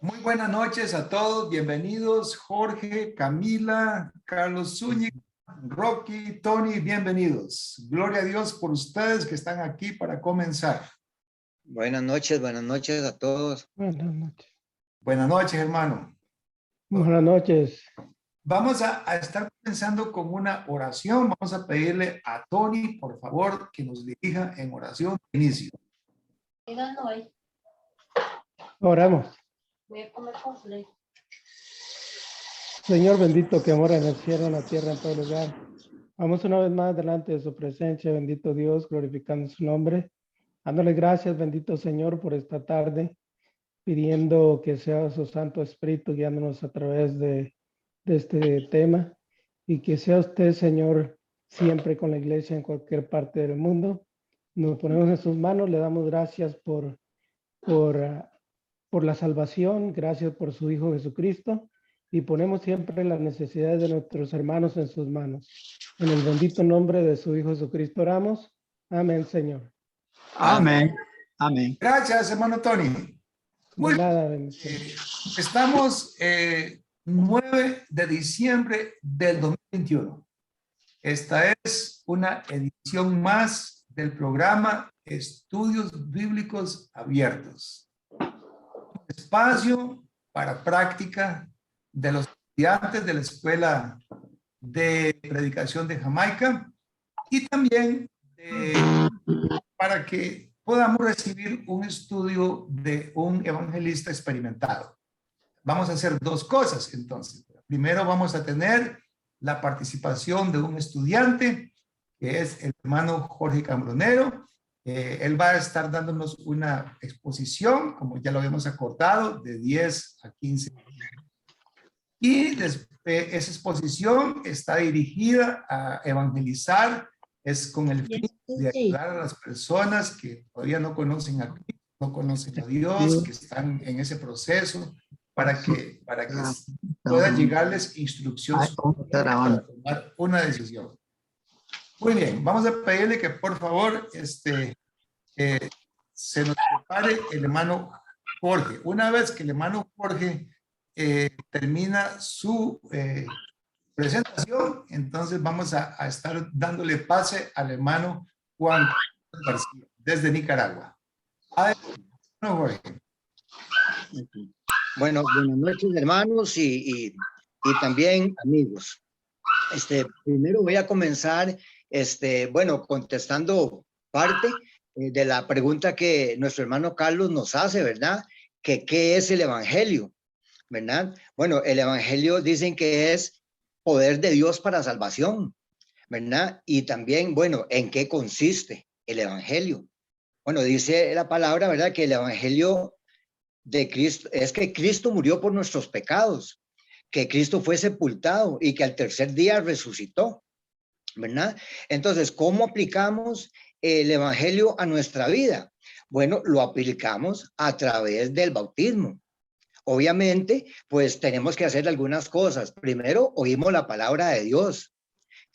Muy buenas noches a todos, bienvenidos Jorge, Camila, Carlos Zúñiga, Rocky, Tony, bienvenidos. Gloria a Dios por ustedes que están aquí para comenzar. Buenas noches a todos. Buenas noches. Buenas noches, hermano. Buenas noches. Vamos a estar comenzando con una oración. Vamos a pedirle a Tony, por favor, que nos dirija en oración de inicio. Oramos. Voy a comer completo. Señor bendito que mora en el cielo, en la tierra, en todo lugar. Vamos una vez más delante de su presencia, bendito Dios, glorificando su nombre. Dándole gracias, bendito Señor, por esta tarde, pidiendo que sea su Santo Espíritu guiándonos a través de este tema y que sea usted, Señor, siempre con la iglesia en cualquier parte del mundo. Nos ponemos en sus manos, le damos gracias por la salvación, gracias por su Hijo Jesucristo y ponemos siempre las necesidades de nuestros hermanos en sus manos. En el bendito nombre de su Hijo Jesucristo oramos. Amén, Señor. Amén. Amén. Gracias, hermano Tony. Muy Nada, bien. Estamos 9 de diciembre del 2021. Esta es una edición más del programa Estudios Bíblicos Abiertos. Espacio para práctica de los estudiantes de la Escuela de Predicación de Jamaica y también para que podamos recibir un estudio de un evangelista experimentado. Vamos a hacer dos cosas entonces. Primero vamos a tener la participación de un estudiante que es el hermano Jorge Cambronero. Él va a estar dándonos una exposición, como ya lo habíamos acordado, de 10 a 15 minutos. Y esa exposición está dirigida a evangelizar, es con el fin de ayudar a las personas que todavía no conocen a Cristo, no conocen a Dios, que están en ese proceso, para que puedan llegarles instrucciones para tomar una decisión. Muy bien, vamos a pedirle que por favor se nos prepare el hermano Jorge. Una vez que el hermano Jorge termina su presentación, entonces vamos a estar dándole pase al hermano Juan García desde Nicaragua. Adelante, hermano Jorge. Bueno, buenas noches hermanos y también amigos. Primero voy a comenzar contestando parte de la pregunta que nuestro hermano Carlos nos hace, ¿verdad? ¿Qué es el evangelio? ¿Verdad? Bueno, el evangelio dicen que es poder de Dios para salvación, ¿verdad? Y también, bueno, ¿en qué consiste el evangelio? Bueno, dice la palabra, ¿verdad? Que el evangelio de Cristo es que Cristo murió por nuestros pecados, que Cristo fue sepultado y que al tercer día resucitó, ¿verdad? Entonces, ¿cómo aplicamos el evangelio a nuestra vida? Bueno, lo aplicamos a través del bautismo. Obviamente, pues tenemos que hacer algunas cosas. Primero, oímos la palabra de Dios,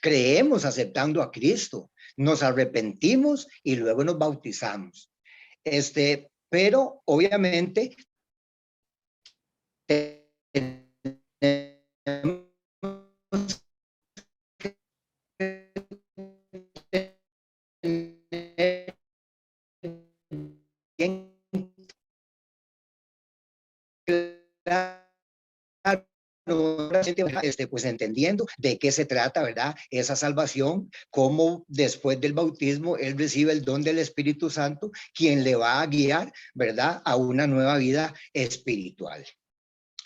creemos aceptando a Cristo, nos arrepentimos y luego nos bautizamos. Pero obviamente pues entendiendo de qué se trata, ¿verdad? Esa salvación, cómo después del bautismo él recibe el don del Espíritu Santo, quien le va a guiar, ¿verdad? A una nueva vida espiritual.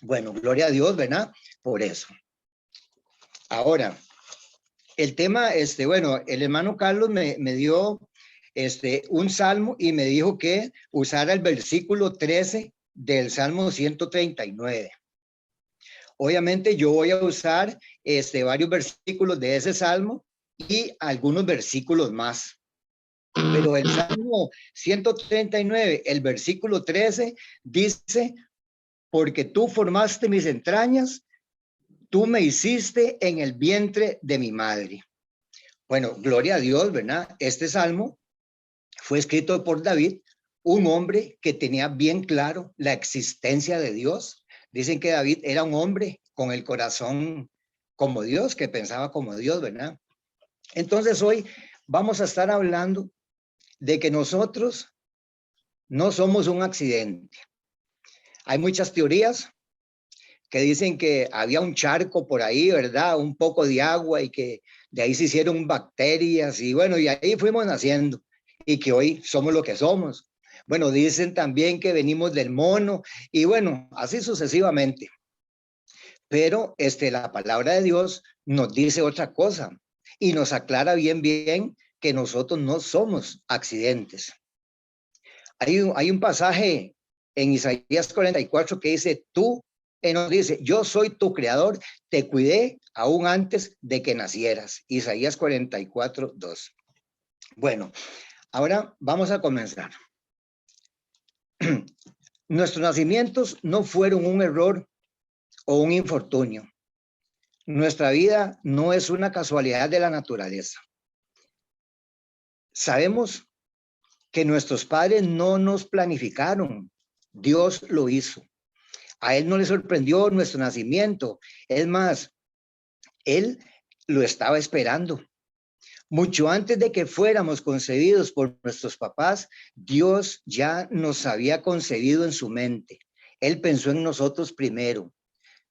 Bueno, gloria a Dios, ¿verdad? Por eso. Ahora, el tema, bueno, el hermano Carlos me dio un salmo y me dijo que usara el versículo 13 del Salmo 139. Obviamente yo voy a usar varios versículos de ese salmo y algunos versículos más. Pero el Salmo 139, el versículo 13, dice: porque tú formaste mis entrañas, tú me hiciste en el vientre de mi madre. Bueno, gloria a Dios, ¿verdad? Este salmo fue escrito por David un hombre que tenía bien claro la existencia de Dios. Dicen que David era un hombre con el corazón como Dios, que pensaba como Dios, ¿verdad? Entonces hoy vamos a estar hablando de que nosotros no somos un accidente. Hay muchas teorías que dicen que había un charco por ahí, ¿verdad? Un poco de agua y que de ahí se hicieron bacterias y bueno, y ahí fuimos naciendo y que hoy somos lo que somos. Bueno, dicen también que venimos del mono y bueno, así sucesivamente. Pero la palabra de Dios nos dice otra cosa y nos aclara bien que nosotros no somos accidentes. Hay un pasaje en Isaías 44 que dice, nos dice, yo soy tu creador, te cuidé aún antes de que nacieras. Isaías 44, 2. Bueno, ahora vamos a comenzar. Nuestros nacimientos no fueron un error o un infortunio. Nuestra vida no es una casualidad de la naturaleza. Sabemos que nuestros padres no nos planificaron, Dios lo hizo. A él no le sorprendió nuestro nacimiento, es más, él lo estaba esperando. Mucho antes de que fuéramos concebidos por nuestros papás, Dios ya nos había concebido en su mente. Él pensó en nosotros primero.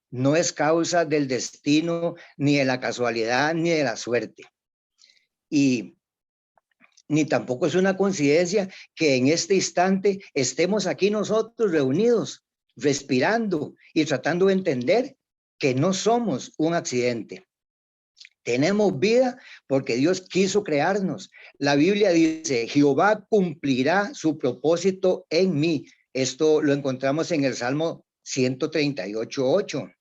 No es causa del destino, ni de la casualidad, ni de la suerte. Y ni tampoco es una coincidencia que en este instante estemos aquí nosotros reunidos, respirando y tratando de entender que no somos un accidente. Tenemos vida porque Dios quiso crearnos. La Biblia dice, Jehová cumplirá su propósito en mí. Esto lo encontramos en el Salmo 138:8.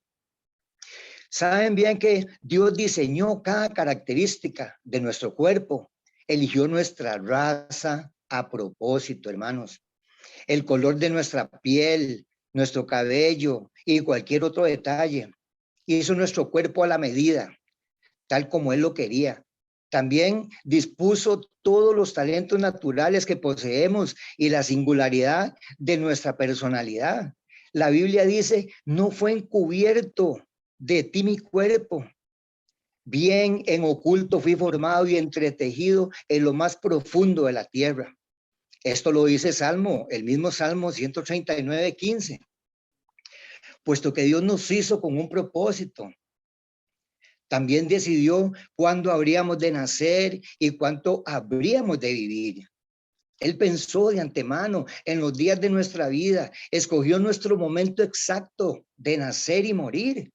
Saben bien que Dios diseñó cada característica de nuestro cuerpo, eligió nuestra raza a propósito, hermanos. El color de nuestra piel, nuestro cabello y cualquier otro detalle. Hizo nuestro cuerpo a la medida, tal como Él lo quería. También dispuso todos los talentos naturales que poseemos y la singularidad de nuestra personalidad. La Biblia dice, no fue encubierto de ti mi cuerpo. Bien en oculto fui formado y entretejido en lo más profundo de la tierra. Esto lo dice el mismo Salmo 139:15. Puesto que Dios nos hizo con un propósito, también decidió cuándo habríamos de nacer y cuánto habríamos de vivir. Él pensó de antemano en los días de nuestra vida, escogió nuestro momento exacto de nacer y morir.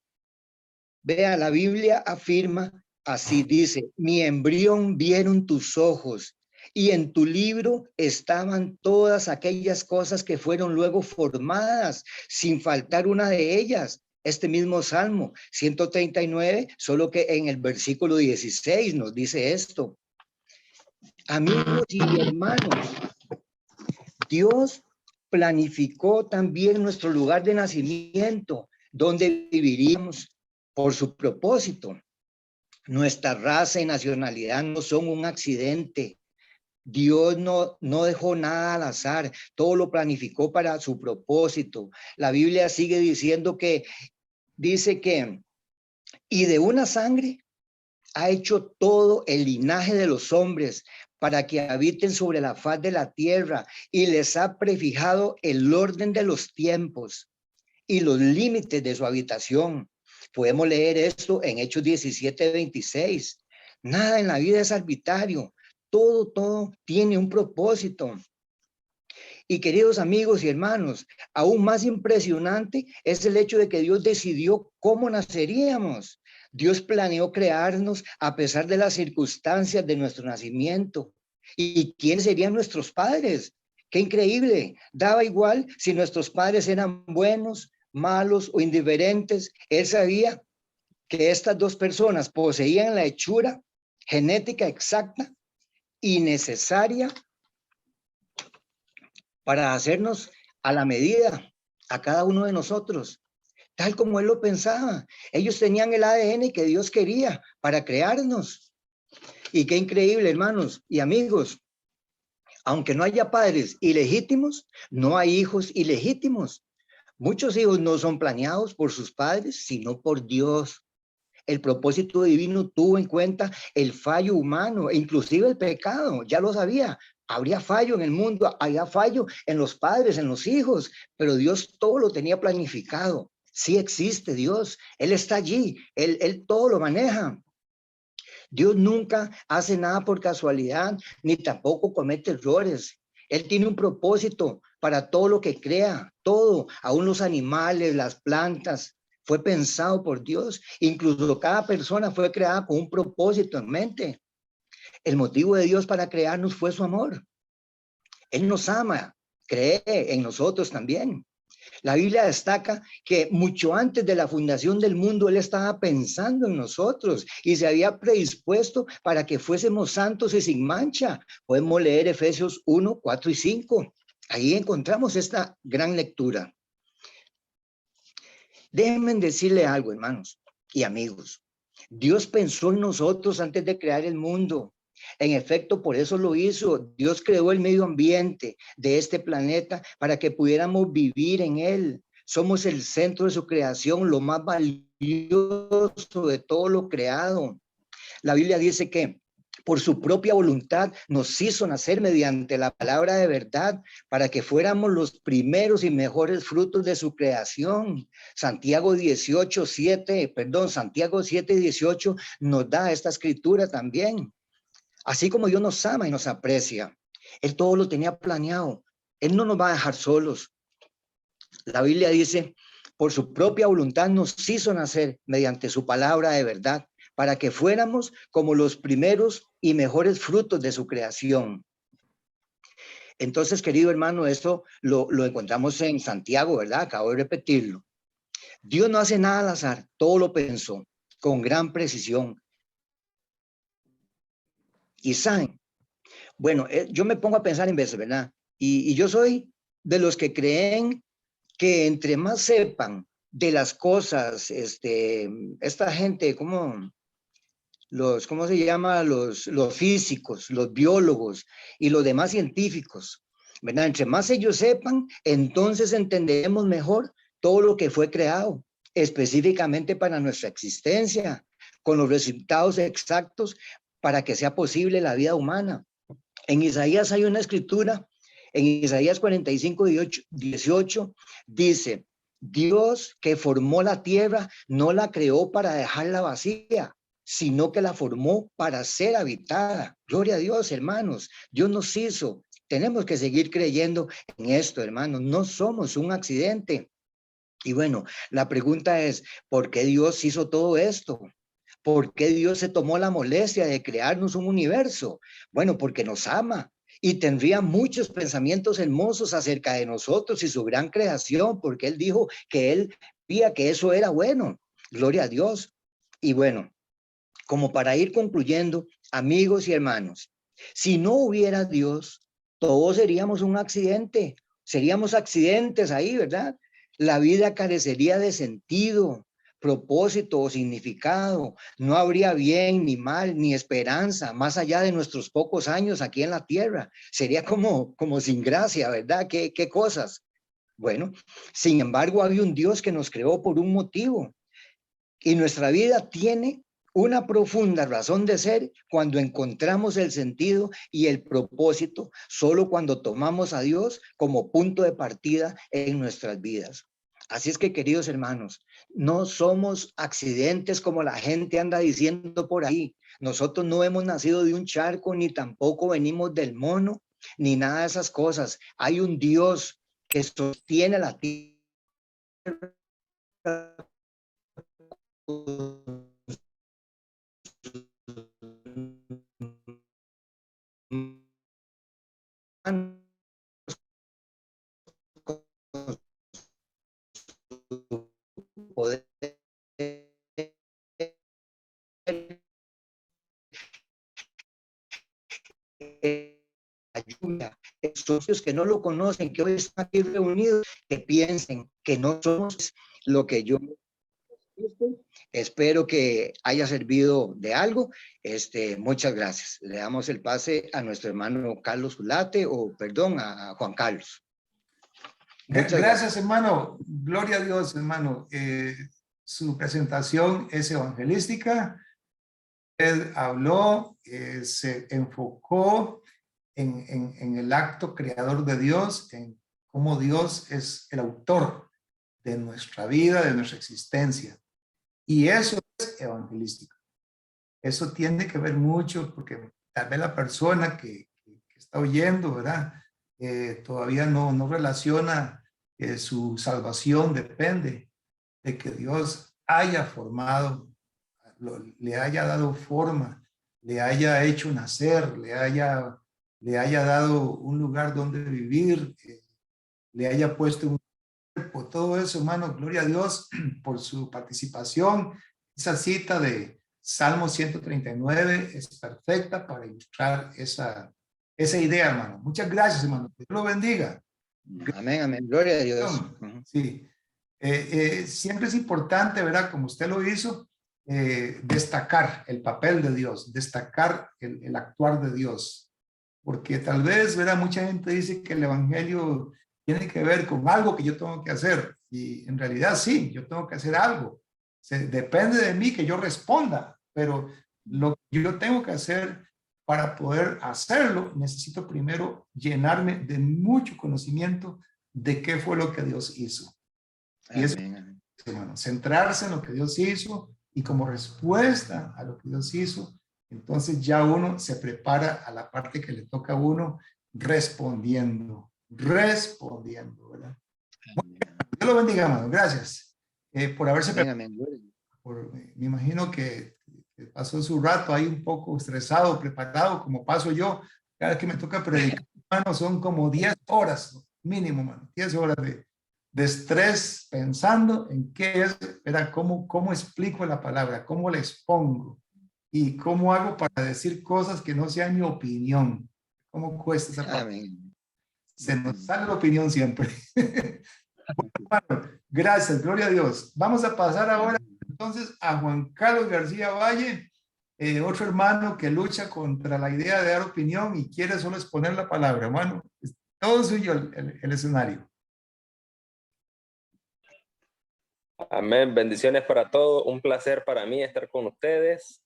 Vea, la Biblia afirma así, dice, mi embrión vieron tus ojos y en tu libro estaban todas aquellas cosas que fueron luego formadas, sin faltar una de ellas. Este mismo Salmo 139, solo que en el versículo 16 nos dice esto. Amigos y hermanos, Dios planificó también nuestro lugar de nacimiento, donde viviríamos por su propósito. Nuestra raza y nacionalidad no son un accidente. Dios no dejó nada al azar, todo lo planificó para su propósito. La Biblia sigue diciendo dice que, y de una sangre ha hecho todo el linaje de los hombres para que habiten sobre la faz de la tierra y les ha prefijado el orden de los tiempos y los límites de su habitación. Podemos leer esto en Hechos 17:26. Nada en la vida es arbitrario. Todo tiene un propósito. Y queridos amigos y hermanos, aún más impresionante es el hecho de que Dios decidió cómo naceríamos. Dios planeó crearnos a pesar de las circunstancias de nuestro nacimiento. ¿Y quiénes serían nuestros padres? ¡Qué increíble! Daba igual si nuestros padres eran buenos, malos o indiferentes. Él sabía que estas dos personas poseían la hechura genética exacta y necesaria para hacernos a la medida a cada uno de nosotros, tal como Él lo pensaba. Ellos tenían el ADN que Dios quería para crearnos. Y qué increíble, hermanos y amigos. Aunque no haya padres ilegítimos, no hay hijos ilegítimos. Muchos hijos no son planeados por sus padres, sino por Dios. El propósito divino tuvo en cuenta el fallo humano e inclusive el pecado, ya lo sabía. Habría fallo en el mundo, había fallo en los padres, en los hijos, pero Dios todo lo tenía planificado. Sí existe Dios, Él está allí, Él todo lo maneja. Dios nunca hace nada por casualidad, ni tampoco comete errores. Él tiene un propósito para todo lo que crea, todo, aún los animales, las plantas, fue pensado por Dios. Incluso cada persona fue creada con un propósito en mente. El motivo de Dios para crearnos fue su amor. Él nos ama, cree en nosotros también. La Biblia destaca que mucho antes de la fundación del mundo, Él estaba pensando en nosotros y se había predispuesto para que fuésemos santos y sin mancha. Podemos leer Efesios 1, 4 y 5. Ahí encontramos esta gran lectura. Déjenme decirle algo, hermanos y amigos. Dios pensó en nosotros antes de crear el mundo. En efecto, por eso lo hizo. Dios creó el medio ambiente de este planeta para que pudiéramos vivir en él. Somos el centro de su creación, lo más valioso de todo lo creado. La Biblia dice que por su propia voluntad nos hizo nacer mediante la palabra de verdad para que fuéramos los primeros y mejores frutos de su creación. Santiago 7:18 nos da esta escritura también. Así como Dios nos ama y nos aprecia, Él todo lo tenía planeado. Él no nos va a dejar solos. La Biblia dice, por su propia voluntad nos hizo nacer mediante su palabra de verdad, para que fuéramos como los primeros y mejores frutos de su creación. Entonces, querido hermano, esto lo encontramos en Santiago, ¿verdad? Acabo de repetirlo. Dios no hace nada al azar, todo lo pensó con gran precisión. Y saben, bueno, yo me pongo a pensar en veces, ¿verdad? Y yo soy de los que creen que entre más sepan de las cosas, esta gente, ¿cómo se llama? Los físicos, los biólogos y los demás científicos, ¿verdad? Entre más ellos sepan, entonces entenderemos mejor todo lo que fue creado, específicamente para nuestra existencia, con los resultados exactos para que sea posible la vida humana. En Isaías hay una escritura, en Isaías 45:18, dice, Dios que formó la tierra no la creó para dejarla vacía, sino que la formó para ser habitada. Gloria a Dios, hermanos. Dios nos hizo. Tenemos que seguir creyendo en esto, hermanos. No somos un accidente. Y bueno, la pregunta es, ¿por qué Dios hizo todo esto? ¿Por qué Dios se tomó la molestia de crearnos un universo? Bueno, porque nos ama y tendría muchos pensamientos hermosos acerca de nosotros y su gran creación, porque Él dijo que Él veía que eso era bueno. Gloria a Dios. Y bueno, como para ir concluyendo, amigos y hermanos, si no hubiera Dios, todos seríamos un accidente, seríamos accidentes ahí, ¿verdad? La vida carecería de sentido, propósito o significado. No habría bien ni mal ni esperanza más allá de nuestros pocos años aquí en la tierra. Sería como sin gracia, ¿verdad? ¿Qué cosas? Bueno, sin embargo, había un Dios que nos creó por un motivo y nuestra vida tiene una profunda razón de ser cuando encontramos el sentido y el propósito, solo cuando tomamos a Dios como punto de partida en nuestras vidas. Así es que, queridos hermanos, no somos accidentes como la gente anda diciendo por ahí. Nosotros no hemos nacido de un charco, ni tampoco venimos del mono, ni nada de esas cosas. Hay un Dios que sostiene la tierra poder ayuda. Socios que no lo conocen, que hoy están aquí reunidos, que piensen que no somos lo que yo Espero que haya servido de algo. Muchas gracias. Le damos el pase a nuestro hermano Carlos Zulate, o perdón, a Juan Carlos. Muchas Gracias, hermano. Gloria a Dios, hermano. Su presentación es evangelística. Él habló, se enfocó en el acto creador de Dios, en cómo Dios es el autor de nuestra vida, de nuestra existencia. Y eso es evangelístico. Eso tiene que ver mucho porque tal vez la persona que está oyendo, ¿verdad? Todavía no relaciona que su salvación depende de que Dios haya formado, le haya dado forma, le haya hecho nacer, le haya dado un lugar donde vivir, le haya puesto un cuerpo, todo eso, hermano, gloria a Dios por su participación. Esa cita de Salmo 139 es perfecta para ilustrar esa idea, hermano. Muchas gracias, hermano. Dios lo bendiga. Amén, amén. Gloria a Dios. Sí. Siempre es importante, ¿verdad? Como usted lo hizo, destacar el papel de Dios, destacar el actuar de Dios. Porque tal vez, ¿verdad? Mucha gente dice que el evangelio tiene que ver con algo que yo tengo que hacer. Y en realidad sí, yo tengo que hacer algo. Depende de mí que yo responda, pero lo que yo tengo que hacer para poder hacerlo, necesito primero llenarme de mucho conocimiento de qué fue lo que Dios hizo. Y eso, hermano, centrarse en lo que Dios hizo y como respuesta a lo que Dios hizo, entonces ya uno se prepara a la parte que le toca a uno respondiendo, ¿verdad? Bueno, Dios lo bendiga, hermano. Gracias por haberse preparado. Me imagino que pasó su rato ahí un poco estresado, preparado, como paso yo. Cada vez que me toca predicar, hermano, son como 10 horas mínimo, hermano. 10 horas de estrés pensando en qué es, ¿verdad? ¿Cómo explico la palabra? ¿Cómo la expongo? ¿Y cómo hago para decir cosas que no sean mi opinión? ¿Cómo cuesta esa parte? Se nos sale la opinión siempre. Bueno, gracias, gloria a Dios. Vamos a pasar ahora entonces a Juan Carlos García Valle, otro hermano que lucha contra la idea de dar opinión y quiere solo exponer la palabra. Hermano, todo suyo el escenario. Amén. Bendiciones para todos. Un placer para mí estar con ustedes.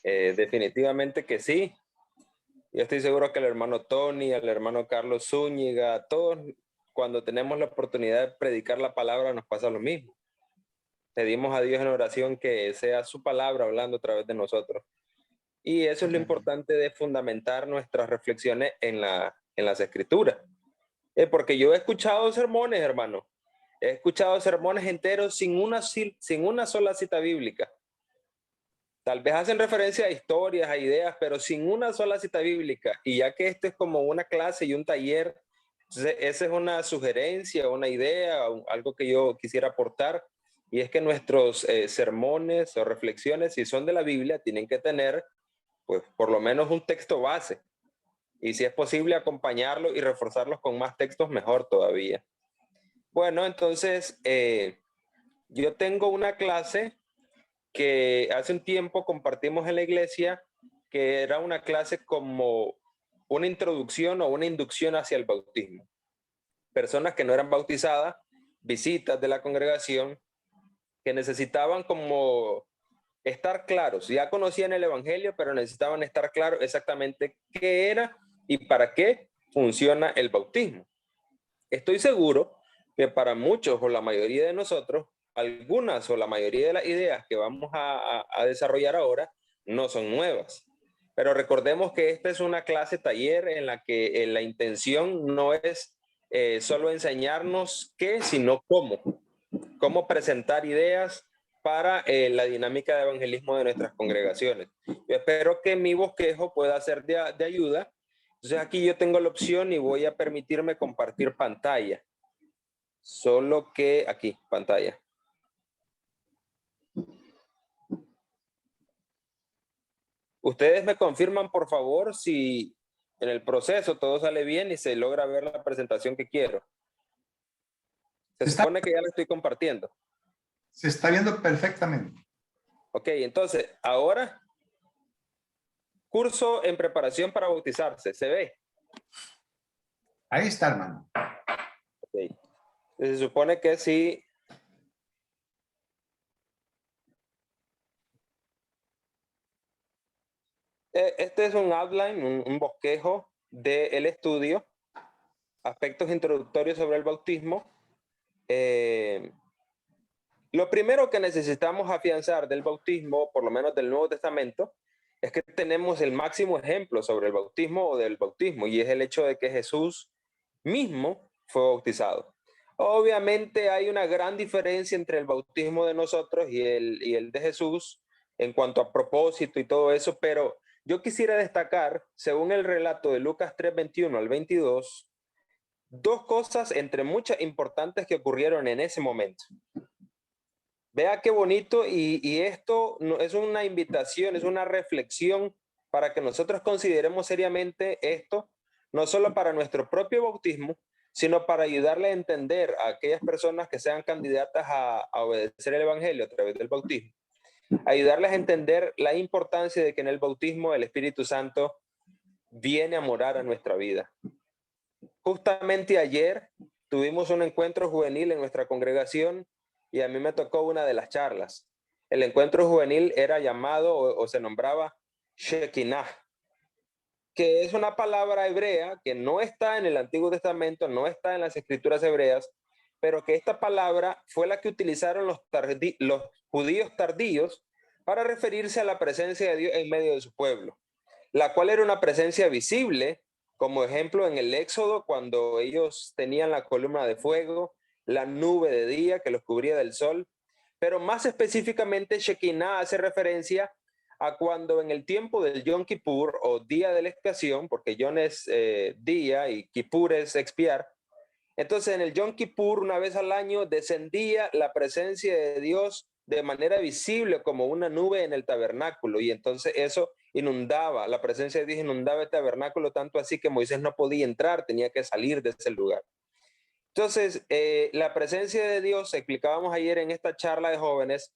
Definitivamente que sí. Yo estoy seguro que el hermano Tony, el hermano Carlos Zúñiga, todos cuando tenemos la oportunidad de predicar la palabra nos pasa lo mismo. Pedimos a Dios en oración que sea su palabra hablando a través de nosotros. Y eso es lo importante de fundamentar nuestras reflexiones en las escrituras. Porque yo he escuchado sermones, hermano. He escuchado sermones enteros sin una sola cita bíblica. Tal vez hacen referencia a historias, a ideas, pero sin una sola cita bíblica. Y ya que esto es como una clase y un taller, esa es una sugerencia, una idea, algo que yo quisiera aportar. Y es que nuestros sermones o reflexiones, si son de la Biblia, tienen que tener, pues, por lo menos un texto base. Y si es posible, acompañarlo y reforzarlos con más textos, mejor todavía. Bueno, entonces, yo tengo una clase que hace un tiempo compartimos en la iglesia, que era una clase como una introducción o una inducción hacia el bautismo. Personas que no eran bautizadas, visitas de la congregación, que necesitaban como estar claros. Ya conocían el evangelio, pero necesitaban estar claros exactamente qué era y para qué funciona el bautismo. Estoy seguro que para muchos o la mayoría de nosotros, algunas o la mayoría de las ideas que vamos a desarrollar ahora no son nuevas. Pero recordemos que esta es una clase taller en la que la intención no es solo enseñarnos qué, sino cómo presentar ideas para la dinámica de evangelismo de nuestras congregaciones. Yo espero que mi bosquejo pueda ser de ayuda. Entonces aquí yo tengo la opción y voy a permitirme compartir pantalla. Solo que aquí, pantalla. Ustedes me confirman, por favor, si en el proceso todo sale bien y se logra ver la presentación que quiero. Se supone que ya la estoy compartiendo. Se está viendo perfectamente. Ok, entonces, ahora, curso en preparación para bautizarse, ¿se ve? Ahí está, hermano. Ok. Se supone que sí. Este es un outline, un bosquejo del estudio, aspectos introductorios sobre el bautismo. Lo primero que necesitamos afianzar del bautismo, por lo menos del Nuevo Testamento, es que tenemos el máximo ejemplo sobre el bautismo o del bautismo, y es el hecho de que Jesús mismo fue bautizado. Obviamente hay una gran diferencia entre el bautismo de nosotros y el de Jesús en cuanto a propósito y todo eso, pero yo quisiera destacar, según el relato de Lucas 3:21 al 22, dos cosas entre muchas importantes que ocurrieron en ese momento. Vea qué bonito, y esto no, es una invitación, es una reflexión para que nosotros consideremos seriamente esto, no solo para nuestro propio bautismo, sino para ayudarle a entender a aquellas personas que sean candidatas a obedecer el Evangelio a través del bautismo. Ayudarles a entender la importancia de que en el bautismo el Espíritu Santo viene a morar a nuestra vida. Justamente ayer tuvimos un encuentro juvenil en nuestra congregación y a mí me tocó una de las charlas. El encuentro juvenil era llamado o se nombraba Shekinah, que es una palabra hebrea que no está en el Antiguo Testamento, no está en las escrituras hebreas, pero que esta palabra fue la que utilizaron los judíos tardíos para referirse a la presencia de Dios en medio de su pueblo, la cual era una presencia visible, como ejemplo en el Éxodo, cuando ellos tenían la columna de fuego, la nube de día que los cubría del sol, pero más específicamente Shekinah hace referencia a cuando en el tiempo del Yom Kippur o día de la expiación, porque Yom es día y Kippur es expiar, entonces en el Yom Kippur una vez al año descendía la presencia de Dios de manera visible como una nube en el tabernáculo, y entonces eso inundaba, la presencia de Dios inundaba el tabernáculo tanto así que Moisés no podía entrar, tenía que salir de ese lugar. Entonces, la presencia de Dios, explicábamos ayer en esta charla de jóvenes,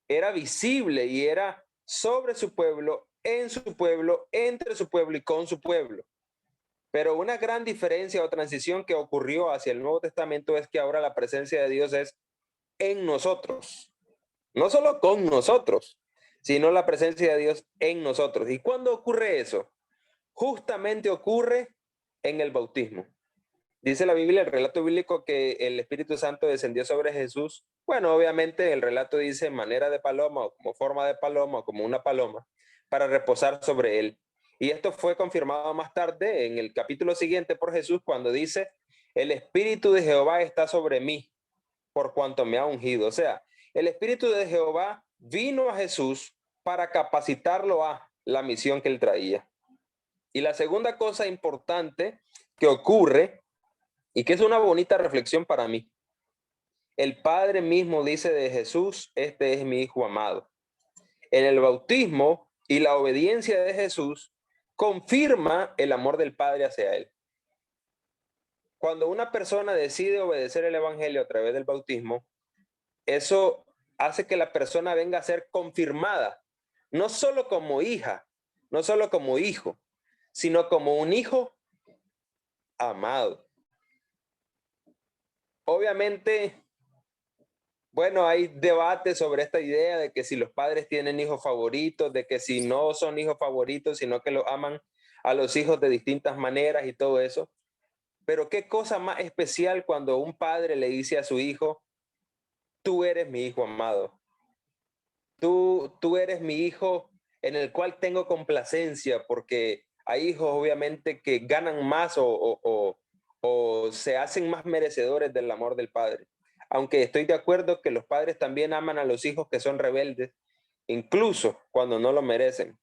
era visible y era sobre su pueblo, en su pueblo, entre su pueblo y con su pueblo. Pero una gran diferencia o transición que ocurrió hacia el Nuevo Testamento es que ahora la presencia de Dios es en nosotros. No solo con nosotros, sino la presencia de Dios en nosotros. ¿Y cuándo ocurre eso? Justamente ocurre en el bautismo. Dice la Biblia, el relato bíblico, que el Espíritu Santo descendió sobre Jesús. Bueno, obviamente el relato dice en manera de paloma o como forma de paloma o como una paloma para reposar sobre él. Y esto fue confirmado más tarde en el capítulo siguiente por Jesús cuando dice, el Espíritu de Jehová está sobre mí por cuanto me ha ungido. O sea, el Espíritu de Jehová vino a Jesús para capacitarlo a la misión que él traía. Y la segunda cosa importante que ocurre y que es una bonita reflexión para mí. El Padre mismo dice de Jesús, este es mi Hijo amado. En el bautismo y la obediencia de Jesús confirma el amor del Padre hacia él. Cuando una persona decide obedecer el Evangelio a través del bautismo, eso hace que la persona venga a ser confirmada, no solo como hija, no solo como hijo, sino como un hijo amado. Obviamente, bueno, hay debate sobre esta idea de que si los padres tienen hijos favoritos, de que si no son hijos favoritos, sino que los aman a los hijos de distintas maneras y todo eso. Pero qué cosa más especial cuando un padre le dice a su hijo, tú eres mi hijo amado. Tú eres mi hijo en el cual tengo complacencia, porque hay hijos obviamente que ganan más o se hacen más merecedores del amor del padre. Aunque estoy de acuerdo que los padres también aman a los hijos que son rebeldes, incluso cuando no lo merecen.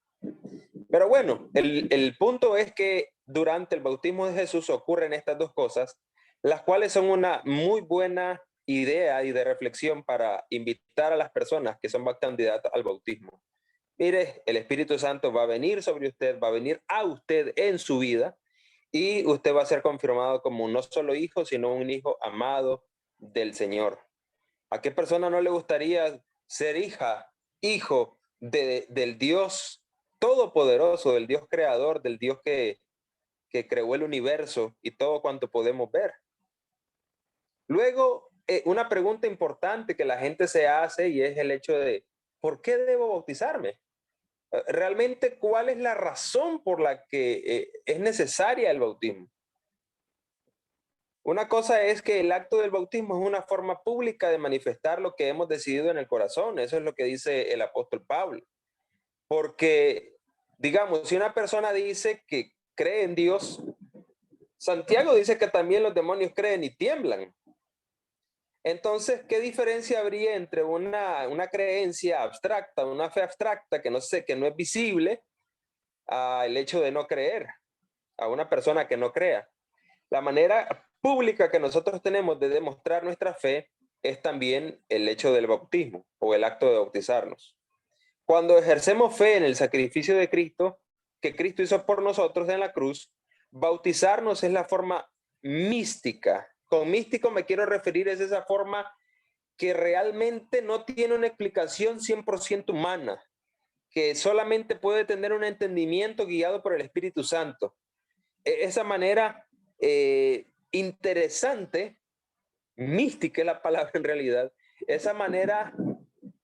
Pero bueno, el punto es que durante el bautismo de Jesús ocurren estas dos cosas, las cuales son una muy buena idea y de reflexión para invitar a las personas que son candidatas al bautismo. Mire, el Espíritu Santo va a venir sobre usted, va a venir a usted en su vida y usted va a ser confirmado como no solo hijo, sino un hijo amado del Señor. ¿A qué persona no le gustaría ser hijo del Dios todopoderoso, del Dios creador, del Dios que creó el universo y todo cuanto podemos ver? Luego, una pregunta importante que la gente se hace y es el hecho de, ¿por qué debo bautizarme? Realmente, ¿cuál es la razón por la que es necesaria el bautismo? Una cosa es que el acto del bautismo es una forma pública de manifestar lo que hemos decidido en el corazón. Eso es lo que dice el apóstol Pablo. Porque, digamos, si una persona dice que cree en Dios, Santiago dice que también los demonios creen y tiemblan. Entonces, ¿qué diferencia habría entre una creencia abstracta, una fe abstracta que no es visible, al hecho de no creer, a una persona que no crea? La manera pública que nosotros tenemos de demostrar nuestra fe es también el hecho del bautismo o el acto de bautizarnos. Cuando ejercemos fe en el sacrificio de Cristo, que Cristo hizo por nosotros en la cruz, bautizarnos es la forma mística. Con místico me quiero referir a esa forma que realmente no tiene una explicación 100% humana, que solamente puede tener un entendimiento guiado por el Espíritu Santo. Esa manera interesante, mística es la palabra en realidad, esa manera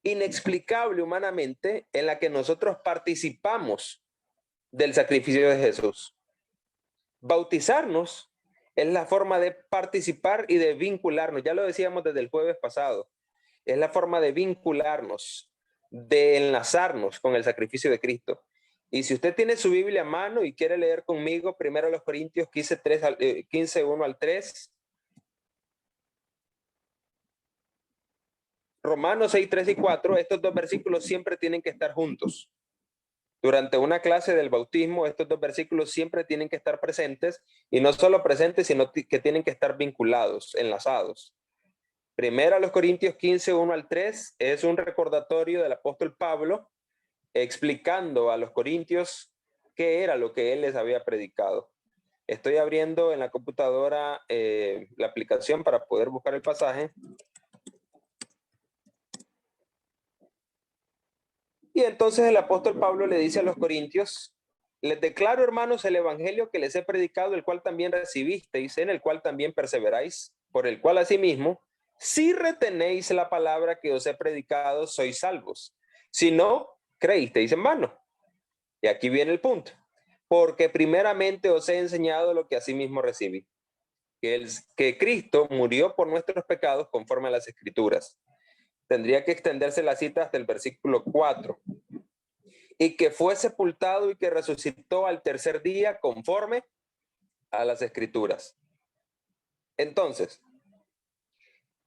inexplicable humanamente en la que nosotros participamos del sacrificio de Jesús. Bautizarnos es la forma de participar y de vincularnos. Ya lo decíamos desde el jueves pasado. Es la forma de vincularnos, de enlazarnos con el sacrificio de Cristo. Y si usted tiene su Biblia a mano y quiere leer conmigo, 1 Corintios 15, 1 al 3. Romanos 6, 3 y 4. Estos dos versículos siempre tienen que estar juntos. Durante una clase del bautismo, estos dos versículos siempre tienen que estar presentes, y no solo presentes, sino que tienen que estar vinculados, enlazados. 1 Corintios 15, 1 al 3 es un recordatorio del apóstol Pablo explicando a los corintios qué era lo que él les había predicado. Estoy abriendo en la computadora la aplicación para poder buscar el pasaje. Y entonces el apóstol Pablo le dice a los corintios: les declaro, hermanos, el evangelio que les he predicado, el cual también recibisteis, en el cual también perseveráis, por el cual asimismo, si retenéis la palabra que os he predicado, sois salvos. Si no, creísteis en vano. Y aquí viene el punto. Porque primeramente os he enseñado lo que asimismo recibí, que Cristo murió por nuestros pecados conforme a las Escrituras. Tendría que extenderse la cita hasta el versículo 4. Y que fue sepultado y que resucitó al tercer día conforme a las Escrituras. Entonces,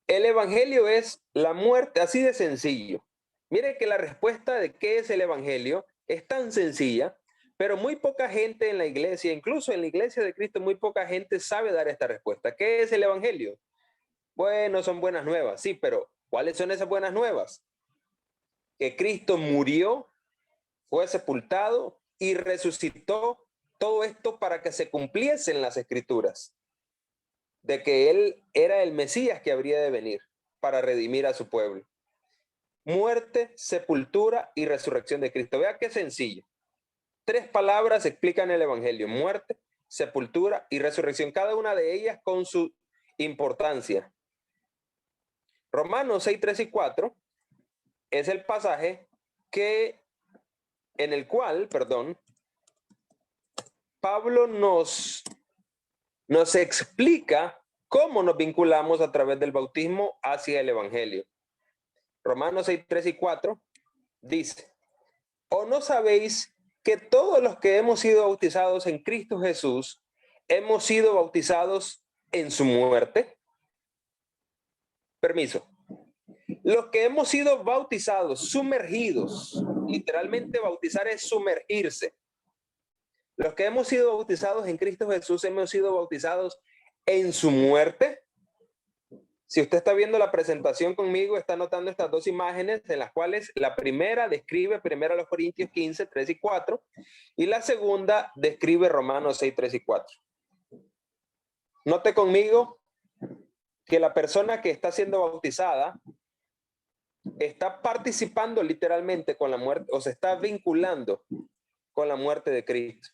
el evangelio es la muerte, así de sencillo. Mire que la respuesta de qué es el evangelio es tan sencilla, pero muy poca gente en la iglesia, incluso en la iglesia de Cristo, muy poca gente sabe dar esta respuesta. ¿Qué es el evangelio? Bueno, son buenas nuevas, sí, pero ¿cuáles son esas buenas nuevas? Que Cristo murió, fue sepultado y resucitó, todo esto para que se cumpliesen las Escrituras, de que Él era el Mesías que habría de venir para redimir a su pueblo. Muerte, sepultura y resurrección de Cristo. Vea qué sencillo. 3 palabras explican el evangelio: muerte, sepultura y resurrección, cada una de ellas con su importancia. Romanos 6, 3 y 4 es el pasaje en el cual, Pablo nos explica cómo nos vinculamos a través del bautismo hacia el evangelio. Romanos 6, 3 y 4 dice: ¿o no sabéis que todos los que hemos sido bautizados en Cristo Jesús hemos sido bautizados en su muerte? Permiso. Los que hemos sido bautizados, sumergidos, literalmente bautizar es sumergirse. Los que hemos sido bautizados en Cristo Jesús hemos sido bautizados en su muerte. Si usted está viendo la presentación conmigo, está notando estas dos imágenes, en las cuales la primera describe 1 Corintios 15, 3 y 4, y la segunda describe Romanos 6, 3 y 4. Note conmigo que la persona que está siendo bautizada está participando literalmente con la muerte, o se está vinculando con la muerte de Cristo.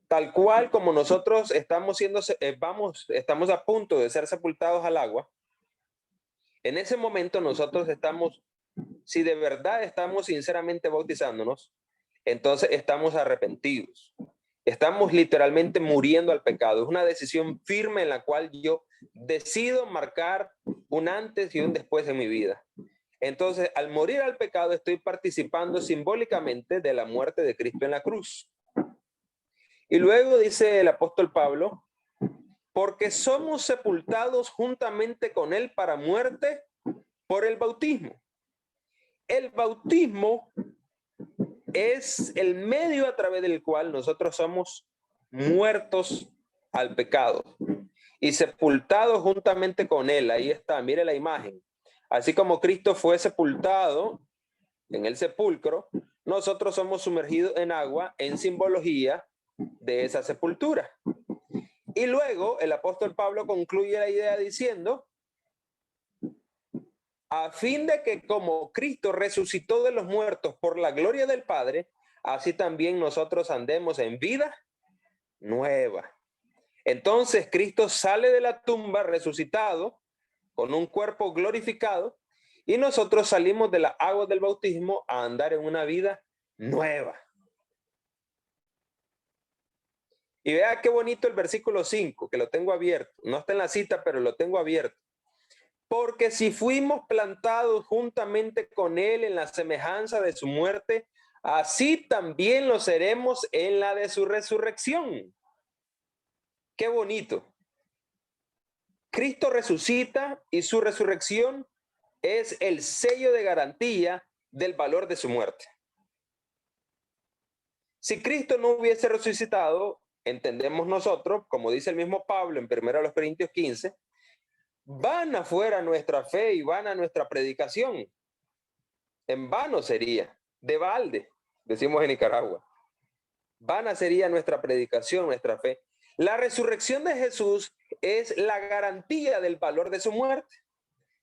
Tal cual como nosotros estamos estamos a punto de ser sepultados al agua, en ese momento nosotros estamos, si de verdad estamos sinceramente bautizándonos, entonces estamos arrepentidos. Estamos literalmente muriendo al pecado. Es una decisión firme en la cual yo decido marcar un antes y un después en mi vida. Entonces, al morir al pecado, estoy participando simbólicamente de la muerte de Cristo en la cruz. Y luego dice el apóstol Pablo, porque somos sepultados juntamente con él para muerte por el bautismo. El bautismo es el medio a través del cual nosotros somos muertos al pecado y sepultados juntamente con él. Ahí está, mire la imagen. Así como Cristo fue sepultado en el sepulcro, nosotros somos sumergidos en agua en simbología de esa sepultura. Y luego el apóstol Pablo concluye la idea diciendo, a fin de que como Cristo resucitó de los muertos por la gloria del Padre, así también nosotros andemos en vida nueva. Entonces Cristo sale de la tumba resucitado con un cuerpo glorificado y nosotros salimos de las aguas del bautismo a andar en una vida nueva. Y vea qué bonito el versículo 5, que lo tengo abierto. No está en la cita, pero lo tengo abierto. Porque si fuimos plantados juntamente con él en la semejanza de su muerte, así también lo seremos en la de su resurrección. Qué bonito. Cristo resucita y su resurrección es el sello de garantía del valor de su muerte. Si Cristo no hubiese resucitado, entendemos nosotros, como dice el mismo Pablo en 1 Corintios 15, vana fuera nuestra fe y vana nuestra predicación. En vano sería, de balde, decimos en Nicaragua. Vana sería nuestra predicación, nuestra fe. La resurrección de Jesús es la garantía del valor de su muerte.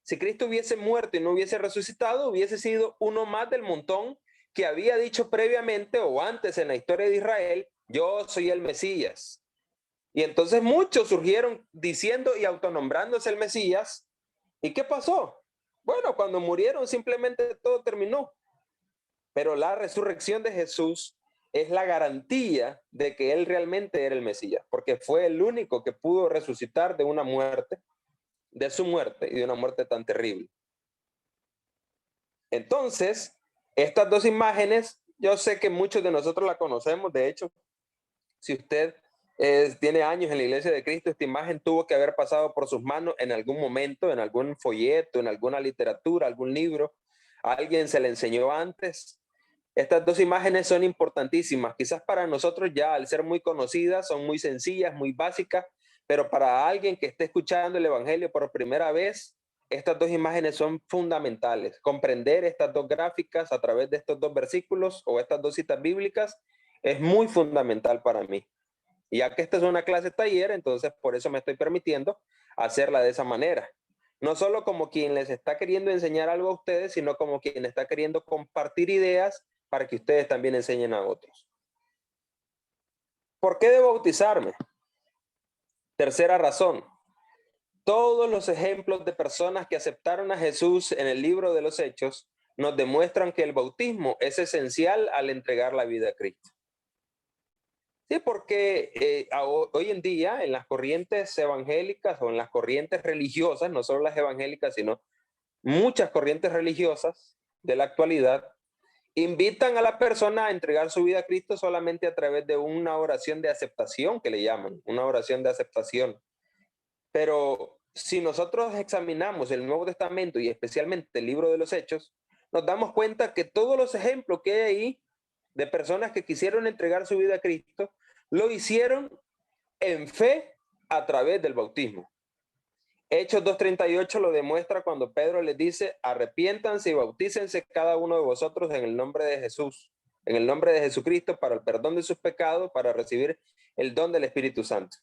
Si Cristo hubiese muerto y no hubiese resucitado, hubiese sido uno más del montón que había dicho previamente o antes en la historia de Israel, yo soy el Mesías. Y entonces muchos surgieron diciendo y autonombrándose el Mesías. ¿Y qué pasó? Bueno, cuando murieron simplemente todo terminó. Pero la resurrección de Jesús es la garantía de que él realmente era el Mesías, porque fue el único que pudo resucitar de una muerte, de su muerte y de una muerte tan terrible. Entonces, estas dos imágenes, yo sé que muchos de nosotros la conocemos. De hecho, si usted tiene años en la Iglesia de Cristo, esta imagen tuvo que haber pasado por sus manos en algún momento, en algún folleto, en alguna literatura, algún libro. A alguien se le enseñó antes. Estas dos imágenes son importantísimas. Quizás para nosotros ya, al ser muy conocidas, son muy sencillas, muy básicas, pero para alguien que esté escuchando el Evangelio por primera vez, estas dos imágenes son fundamentales. Comprender estas dos gráficas a través de estos dos versículos o estas dos citas bíblicas es muy fundamental para mí. Y ya que esta es una clase taller, entonces por eso me estoy permitiendo hacerla de esa manera. No solo como quien les está queriendo enseñar algo a ustedes, sino como quien está queriendo compartir ideas para que ustedes también enseñen a otros. ¿Por qué debo bautizarme? Tercera razón. Todos los ejemplos de personas que aceptaron a Jesús en el libro de los Hechos nos demuestran que el bautismo es esencial al entregar la vida a Cristo. Sí, porque hoy en día en las corrientes evangélicas o en las corrientes religiosas, no solo las evangélicas, sino muchas corrientes religiosas de la actualidad, invitan a la persona a entregar su vida a Cristo solamente a través de una oración de aceptación, que le llaman, una oración de aceptación. Pero si nosotros examinamos el Nuevo Testamento y especialmente el libro de los Hechos, nos damos cuenta que todos los ejemplos que hay ahí de personas que quisieron entregar su vida a Cristo, lo hicieron en fe a través del bautismo. Hechos 2:38 lo demuestra cuando Pedro les dice, arrepiéntanse y bautícense cada uno de vosotros en el nombre de Jesús, en el nombre de Jesucristo para el perdón de sus pecados, para recibir el don del Espíritu Santo.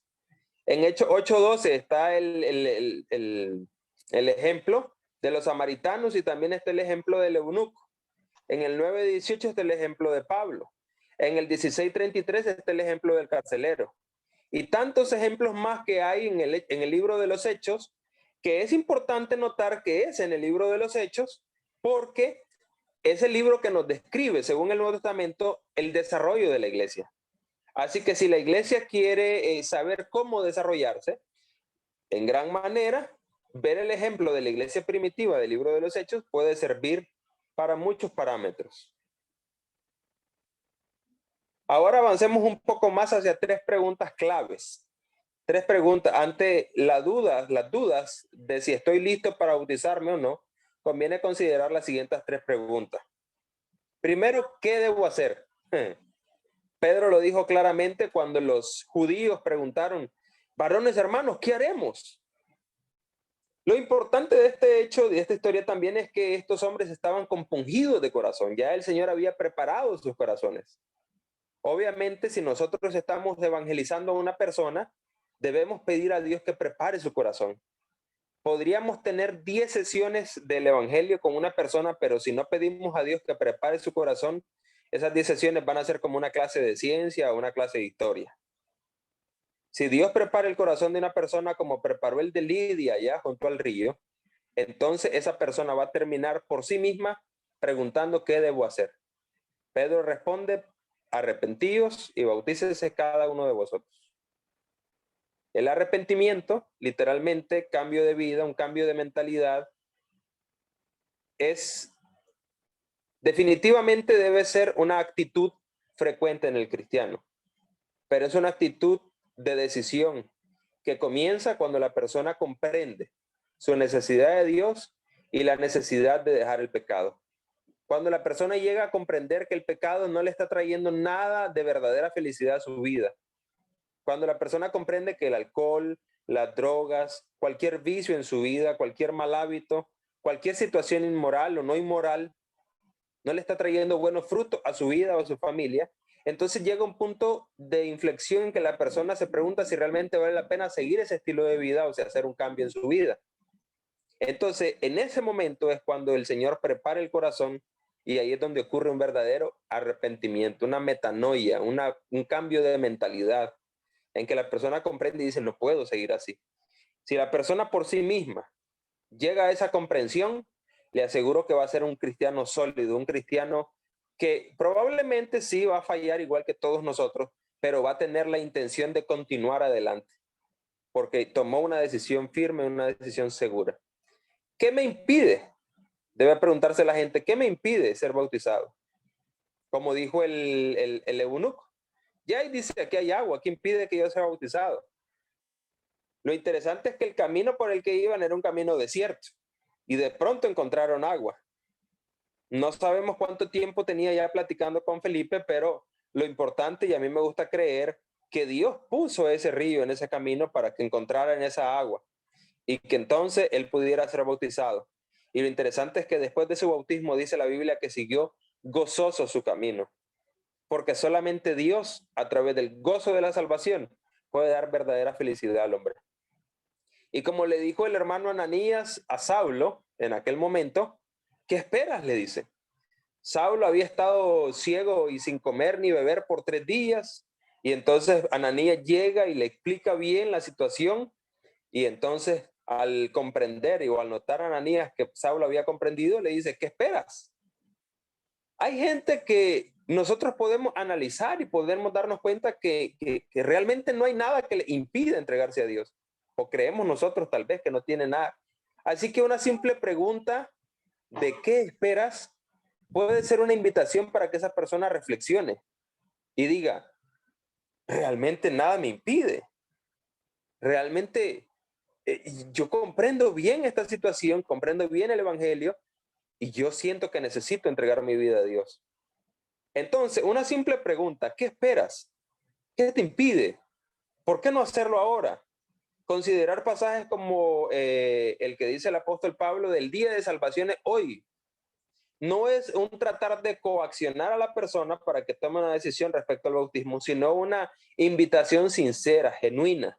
En Hechos 8:12 está el ejemplo de los samaritanos y también está el ejemplo del eunuco. En el 9:18 está el ejemplo de Pablo. En el 16:33 está el ejemplo del carcelero. Y tantos ejemplos más que hay en el libro de los Hechos, que es importante notar que es en el libro de los Hechos, porque es el libro que nos describe, según el Nuevo Testamento, el desarrollo de la iglesia. Así que si la iglesia quiere saber cómo desarrollarse, en gran manera, ver el ejemplo de la iglesia primitiva del libro de los Hechos puede servir para muchos parámetros. Ahora avancemos un poco más hacia 3 preguntas claves. 3 preguntas. Ante las dudas de si estoy listo para bautizarme o no, conviene considerar las siguientes 3 preguntas. Primero, ¿qué debo hacer? Pedro lo dijo claramente cuando los judíos preguntaron, varones hermanos, ¿qué haremos? Lo importante de este hecho, de esta historia también es que estos hombres estaban compungidos de corazón. Ya el Señor había preparado sus corazones. Obviamente, si nosotros estamos evangelizando a una persona, debemos pedir a Dios que prepare su corazón. Podríamos tener 10 sesiones del evangelio con una persona, pero si no pedimos a Dios que prepare su corazón, esas 10 sesiones van a ser como una clase de ciencia o una clase de historia. Si Dios prepara el corazón de una persona como preparó el de Lidia allá junto al río, entonces esa persona va a terminar por sí misma preguntando qué debo hacer. Pedro responde, arrepentíos y bautícese cada uno de vosotros. El arrepentimiento, literalmente, cambio de vida, un cambio de mentalidad, definitivamente debe ser una actitud frecuente en el cristiano, pero es una actitud de decisión que comienza cuando la persona comprende su necesidad de Dios y la necesidad de dejar el pecado. Cuando la persona llega a comprender que el pecado no le está trayendo nada de verdadera felicidad a su vida. Cuando la persona comprende que el alcohol, las drogas, cualquier vicio en su vida, cualquier mal hábito, cualquier situación inmoral o no inmoral, no le está trayendo buenos frutos a su vida o a su familia, entonces llega un punto de inflexión en que la persona se pregunta si realmente vale la pena seguir ese estilo de vida o si hacer un cambio en su vida. Entonces, en ese momento es cuando el Señor prepara el corazón y ahí es donde ocurre un verdadero arrepentimiento, una metanoia, un cambio de mentalidad en que la persona comprende y dice, no puedo seguir así. Si la persona por sí misma llega a esa comprensión, le aseguro que va a ser un cristiano sólido, un cristiano que probablemente sí va a fallar igual que todos nosotros, pero va a tener la intención de continuar adelante, porque tomó una decisión firme, una decisión segura. ¿Qué me impide? Debe preguntarse la gente, ¿qué me impide ser bautizado? Como dijo el eunuco. Ya ahí dice, aquí hay agua, ¿qué impide que yo sea bautizado? Lo interesante es que el camino por el que iban era un camino desierto y de pronto encontraron agua. No sabemos cuánto tiempo tenía ya platicando con Felipe, pero lo importante, y a mí me gusta creer, que Dios puso ese río en ese camino para que encontraran esa agua y que entonces él pudiera ser bautizado. Y lo interesante es que después de su bautismo dice la Biblia que siguió gozoso su camino, porque solamente Dios, a través del gozo de la salvación, puede dar verdadera felicidad al hombre. Y como le dijo el hermano Ananías a Saulo en aquel momento, ¿qué esperas? Le dice. Saulo había estado ciego y sin comer ni beber por 3 días. Y entonces Ananías llega y le explica bien la situación. Y entonces al comprender o al notar a Ananías que Saulo había comprendido, le dice, ¿qué esperas? Hay gente que nosotros podemos analizar y podemos darnos cuenta que realmente no hay nada que le impida entregarse a Dios. O creemos nosotros tal vez que no tiene nada. Así que una simple pregunta de qué esperas puede ser una invitación para que esa persona reflexione y diga, realmente nada me impide. Realmente yo comprendo bien esta situación, comprendo bien el evangelio y yo siento que necesito entregar mi vida a Dios. Entonces, una simple pregunta, ¿qué esperas? ¿Qué te impide? ¿Por qué no hacerlo ahora? Considerar pasajes como el que dice el apóstol Pablo del día de salvación es hoy. No es un tratar de coaccionar a la persona para que tome una decisión respecto al bautismo, sino una invitación sincera, genuina.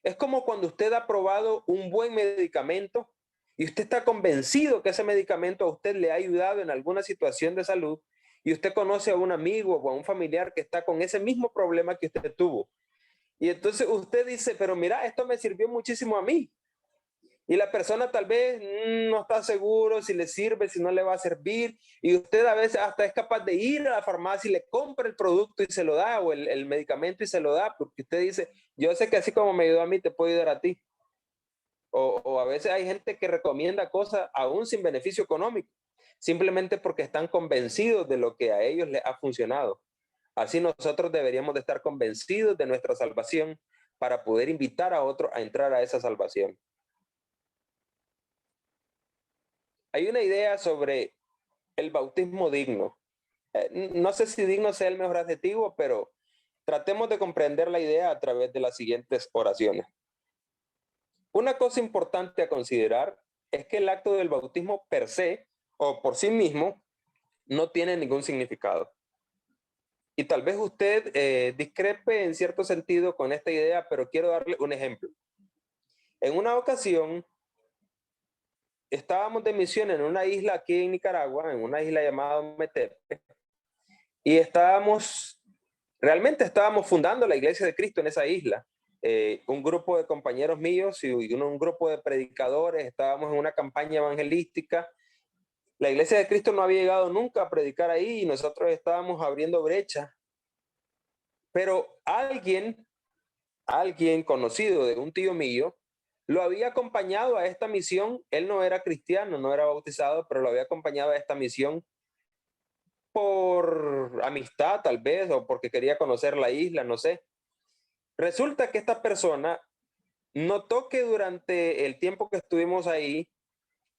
Es como cuando usted ha probado un buen medicamento y usted está convencido que ese medicamento a usted le ha ayudado en alguna situación de salud, y usted conoce a un amigo o a un familiar que está con ese mismo problema que usted tuvo. Y entonces usted dice, pero mira, esto me sirvió muchísimo a mí. Y la persona tal vez no está seguro si le sirve, si no le va a servir. Y usted a veces hasta es capaz de ir a la farmacia y le compra el producto y se lo da, o el medicamento y se lo da, porque usted dice, yo sé que así como me ayudó a mí, te puedo ayudar a ti. O a veces hay gente que recomienda cosas aún sin beneficio económico, simplemente porque están convencidos de lo que a ellos les ha funcionado. Así nosotros deberíamos de estar convencidos de nuestra salvación para poder invitar a otros a entrar a esa salvación. Hay una idea sobre el bautismo digno. No sé si digno sea el mejor adjetivo, pero tratemos de comprender la idea a través de las siguientes oraciones. Una cosa importante a considerar es que el acto del bautismo per se o por sí mismo no tiene ningún significado. Y tal vez usted discrepe en cierto sentido con esta idea, pero quiero darle un ejemplo. En una ocasión, estábamos de misión en una isla aquí en Nicaragua, en una isla llamada Metepe, y realmente estábamos fundando la Iglesia de Cristo en esa isla. Un grupo de compañeros míos y un grupo de predicadores, estábamos en una campaña evangelística. La Iglesia de Cristo no había llegado nunca a predicar ahí y nosotros estábamos abriendo brechas. Pero alguien conocido de un tío mío lo había acompañado a esta misión. Él no era cristiano, no era bautizado, pero lo había acompañado a esta misión por amistad tal vez, o porque quería conocer la isla, no sé. Resulta que esta persona notó que durante el tiempo que estuvimos ahí,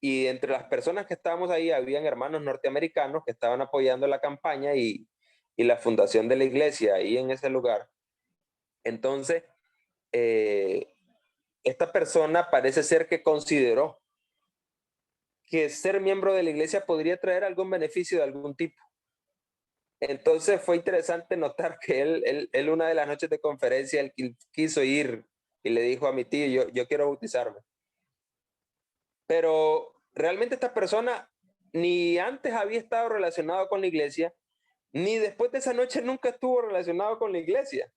y entre las personas que estábamos ahí, habían hermanos norteamericanos que estaban apoyando la campaña y la fundación de la iglesia ahí en ese lugar. Entonces, esta persona parece ser que consideró que ser miembro de la iglesia podría traer algún beneficio de algún tipo. Entonces fue interesante notar que él una de las noches de conferencia, él quiso ir y le dijo a mi tío, yo quiero bautizarme. Pero realmente esta persona ni antes había estado relacionado con la iglesia, ni después de esa noche nunca estuvo relacionado con la iglesia.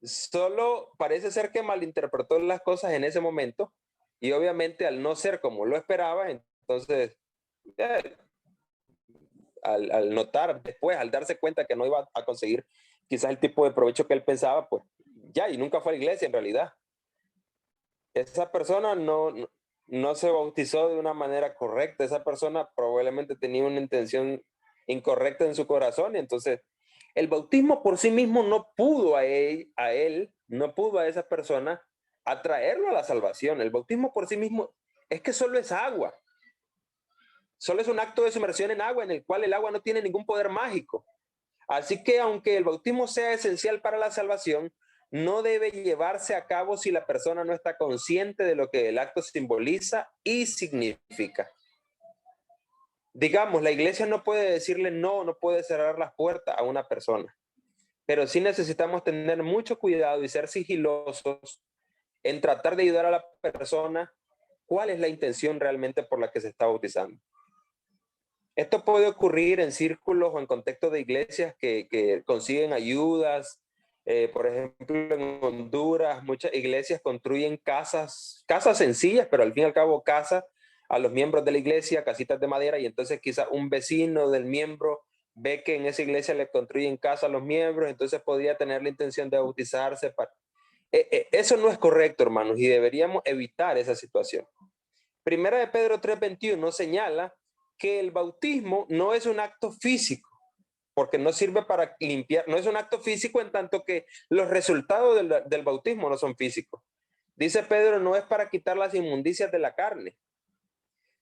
Solo parece ser que malinterpretó las cosas en ese momento y obviamente al no ser como lo esperaba, entonces al notar después, al darse cuenta que no iba a conseguir quizás el tipo de provecho que él pensaba, pues ya, y nunca fue a la iglesia en realidad. Esa persona no se bautizó de una manera correcta, esa persona probablemente tenía una intención incorrecta en su corazón, y entonces el bautismo por sí mismo no pudo no pudo a esa persona atraerlo a la salvación. El bautismo por sí mismo es que solo es agua. Solo es un acto de sumersión en agua en el cual el agua no tiene ningún poder mágico. Así que aunque el bautismo sea esencial para la salvación, no debe llevarse a cabo si la persona no está consciente de lo que el acto simboliza y significa. Digamos, la iglesia no puede decirle no puede cerrar las puertas a una persona, pero sí necesitamos tener mucho cuidado y ser sigilosos en tratar de ayudar a la persona cuál es la intención realmente por la que se está bautizando. Esto puede ocurrir en círculos o en contextos de iglesias que consiguen ayudas. Por ejemplo, en Honduras, muchas iglesias construyen casas sencillas, pero al fin y al cabo casas a los miembros de la iglesia, casitas de madera, y entonces quizás un vecino del miembro ve que en esa iglesia le construyen casa a los miembros, entonces podría tener la intención de bautizarse. Eso no es correcto, hermanos, y deberíamos evitar esa situación. Primera de Pedro 3:21 señala que el bautismo no es un acto físico, porque no sirve para limpiar, no es un acto físico en tanto que los resultados del bautismo no son físicos. Dice Pedro, no es para quitar las inmundicias de la carne,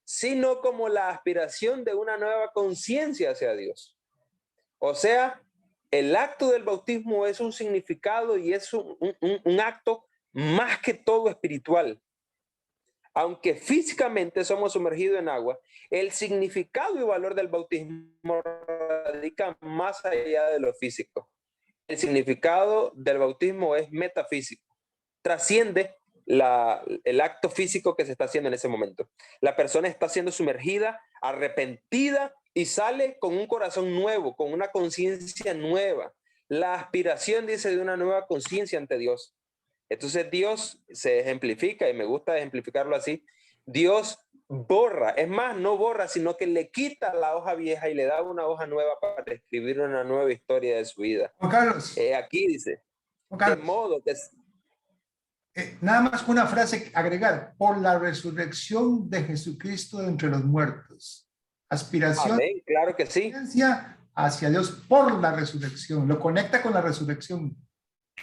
sino como la aspiración de una nueva conciencia hacia Dios. O sea, el acto del bautismo es un significado y es un acto más que todo espiritual. Aunque físicamente somos sumergidos en agua, el significado y valor del bautismo radica más allá de lo físico. El significado del bautismo es metafísico, trasciende el acto físico que se está haciendo en ese momento. La persona está siendo sumergida, arrepentida y sale con un corazón nuevo, con una conciencia nueva. La aspiración, dice, de una nueva conciencia ante Dios. Entonces Dios se ejemplifica, y me gusta ejemplificarlo así. Dios borra, es más, no borra, sino que le quita la hoja vieja y le da una hoja nueva para escribir una nueva historia de su vida. Juan Carlos, Aquí dice, Juan de Carlos, modo que... nada más una frase que agregar: por la resurrección de Jesucristo de entre los muertos. Aspiración, Amén, claro que sí. hacia Dios por la resurrección. Lo conecta con la resurrección.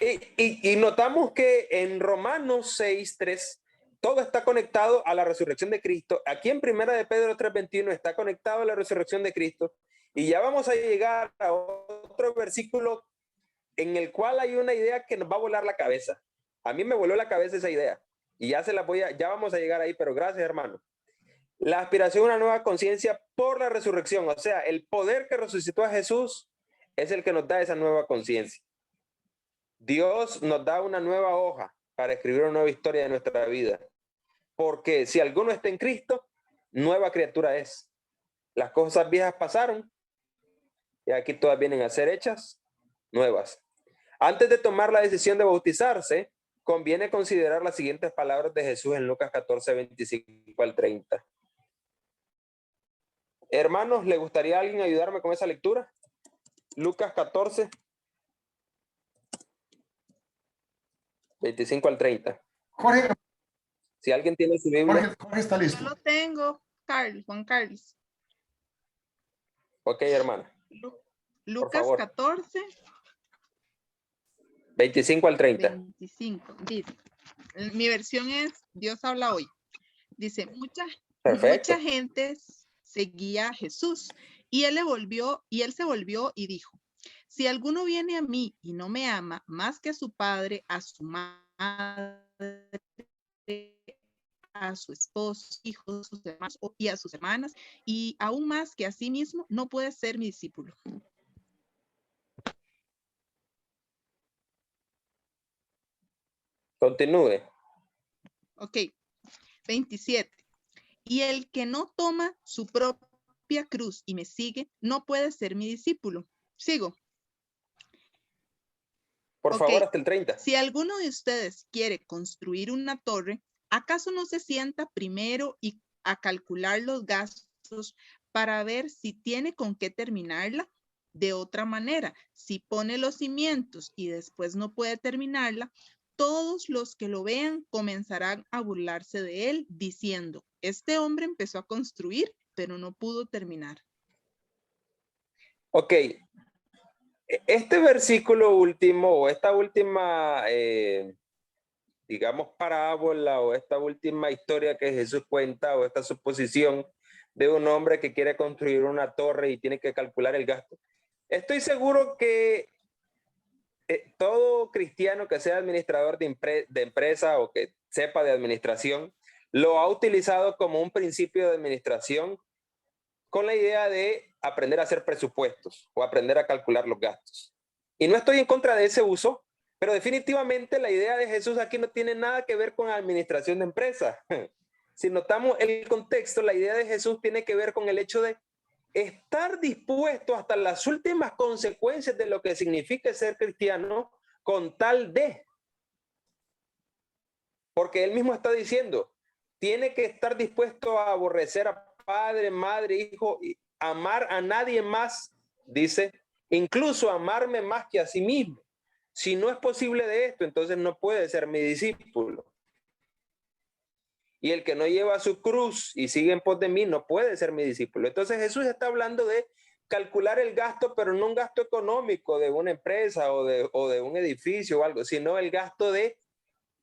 Y notamos que en Romanos 6:3 todo está conectado a la resurrección de Cristo. Aquí en Primera de Pedro 3:21 está conectado a la resurrección de Cristo. Y ya vamos a llegar a otro versículo en el cual hay una idea que nos va a volar la cabeza. A mí me voló la cabeza esa idea. Y ya vamos a llegar ahí, pero gracias, hermano. La aspiración a una nueva conciencia por la resurrección. O sea, el poder que resucitó a Jesús es el que nos da esa nueva conciencia. Dios nos da una nueva hoja para escribir una nueva historia de nuestra vida. Porque si alguno está en Cristo, nueva criatura es. Las cosas viejas pasaron y aquí todas vienen a ser hechas nuevas. Antes de tomar la decisión de bautizarse, conviene considerar las siguientes palabras de Jesús en Lucas 14:25-30. Hermanos, ¿le gustaría a alguien ayudarme con esa lectura? Lucas 14:25-30. Jorge, Si alguien tiene su Biblia. Jorge está listo. Yo lo tengo, Juan Carlos. Ok, hermana. Lucas favor. 14, 25-30. 25. Dice, mi versión es Dios habla hoy. Dice, Perfecto. mucha gente seguía a Jesús y él se volvió y dijo, si alguno viene a mí y no me ama más que a su padre, a su madre, a su esposo, hijos, sus hermanos y a sus hermanas, y aún más que a sí mismo, no puede ser mi discípulo. Continúe. Ok, 27. Y el que no toma su propia cruz y me sigue, no puede ser mi discípulo. Sigo. Por Ok. favor, hasta el 30. Si alguno de ustedes quiere construir una torre, ¿acaso no se sienta primero y a calcular los gastos para ver si tiene con qué terminarla? De otra manera, si pone los cimientos y después no puede terminarla, todos los que lo vean comenzarán a burlarse de él, diciendo, este hombre empezó a construir, pero no pudo terminar. Ok. Este versículo último, o esta última, digamos, parábola, o esta última historia que Jesús cuenta, o esta suposición de un hombre que quiere construir una torre y tiene que calcular el gasto. Estoy seguro que todo cristiano que sea administrador de empresa o que sepa de administración, lo ha utilizado como un principio de administración con la idea de aprender a hacer presupuestos o aprender a calcular los gastos. Y no estoy en contra de ese uso, pero definitivamente la idea de Jesús aquí no tiene nada que ver con administración de empresas. Si notamos el contexto, la idea de Jesús tiene que ver con el hecho de estar dispuesto hasta las últimas consecuencias de lo que significa ser cristiano con tal de. Porque él mismo está diciendo, tiene que estar dispuesto a aborrecer a padre, madre, hijo, y amar a nadie más, dice, incluso amarme más que a sí mismo. Si no es posible de esto, entonces no puede ser mi discípulo. Y el que no lleva su cruz y sigue en pos de mí no puede ser mi discípulo. Entonces Jesús está hablando de calcular el gasto, pero no un gasto económico de una empresa o de un edificio o algo, sino el gasto de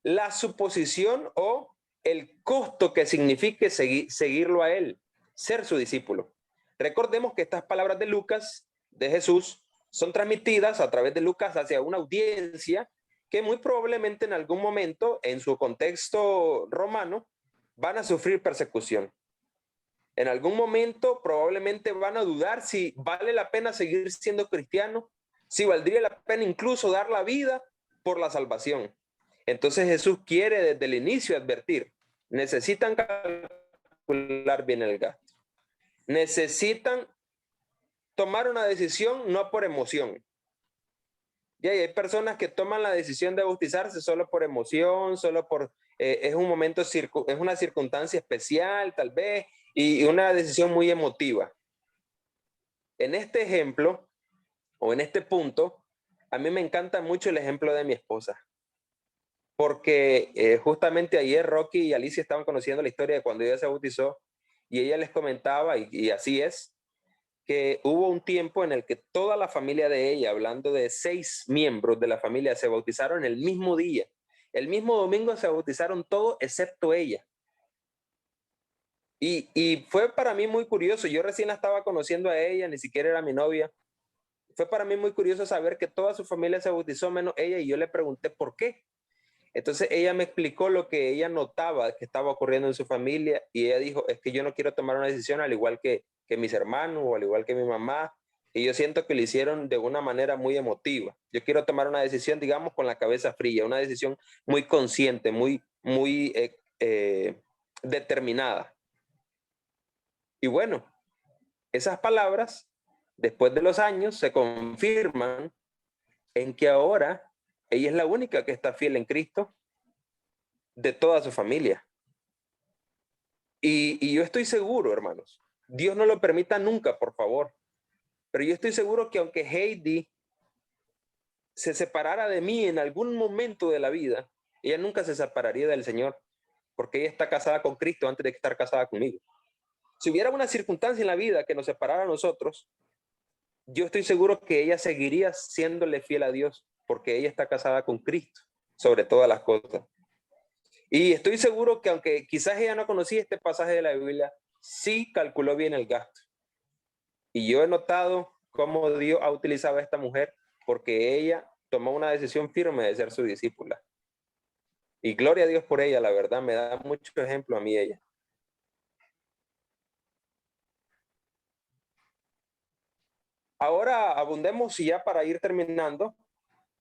la suposición o el costo que signifique seguirlo a él, ser su discípulo. Recordemos que estas palabras de Lucas, de Jesús, son transmitidas a través de Lucas hacia una audiencia que muy probablemente en algún momento en su contexto romano van a sufrir persecución. En algún momento probablemente van a dudar si vale la pena seguir siendo cristiano, si valdría la pena incluso dar la vida por la salvación. Entonces Jesús quiere desde el inicio advertir, necesitan calcular bien el gasto. Necesitan tomar una decisión no por emoción. Y hay personas que toman la decisión de bautizarse solo por emoción, solo por, es un momento, es una circunstancia especial tal vez, y una decisión muy emotiva. En este ejemplo, o en este punto, a mí me encanta mucho el ejemplo de mi esposa. Porque justamente ayer Rocky y Alicia estaban conociendo la historia de cuando ella se bautizó, y ella les comentaba, y así es, que hubo un tiempo en el que toda la familia de ella, hablando de 6 miembros de la familia, se bautizaron el mismo día. El mismo domingo se bautizaron todos excepto ella. Y fue para mí muy curioso. Yo recién la estaba conociendo a ella, ni siquiera era mi novia. Fue para mí muy curioso saber que toda su familia se bautizó menos ella, y yo le pregunté por qué. Entonces ella me explicó lo que ella notaba que estaba ocurriendo en su familia, y ella dijo, es que yo no quiero tomar una decisión al igual que mis hermanos o al igual que mi mamá, y yo siento que lo hicieron de una manera muy emotiva. Yo quiero tomar una decisión, digamos, con la cabeza fría, una decisión muy consciente, muy determinada. Y bueno, esas palabras, después de los años, se confirman en que ahora ella es la única que está fiel en Cristo de toda su familia. Y yo estoy seguro, hermanos, Dios no lo permita nunca, por favor, pero yo estoy seguro que aunque Heidi se separara de mí en algún momento de la vida, ella nunca se separaría del Señor, porque ella está casada con Cristo antes de estar casada conmigo. Si hubiera una circunstancia en la vida que nos separara a nosotros, yo estoy seguro que ella seguiría siéndole fiel a Dios, porque ella está casada con Cristo sobre todas las cosas. Y estoy seguro que aunque quizás ella no conocía este pasaje de la Biblia, sí calculó bien el gasto. Y yo he notado cómo Dios ha utilizado a esta mujer, porque ella tomó una decisión firme de ser su discípula. Y gloria a Dios por ella, la verdad, me da mucho ejemplo a mí ella. Ahora abundemos, y ya para ir terminando,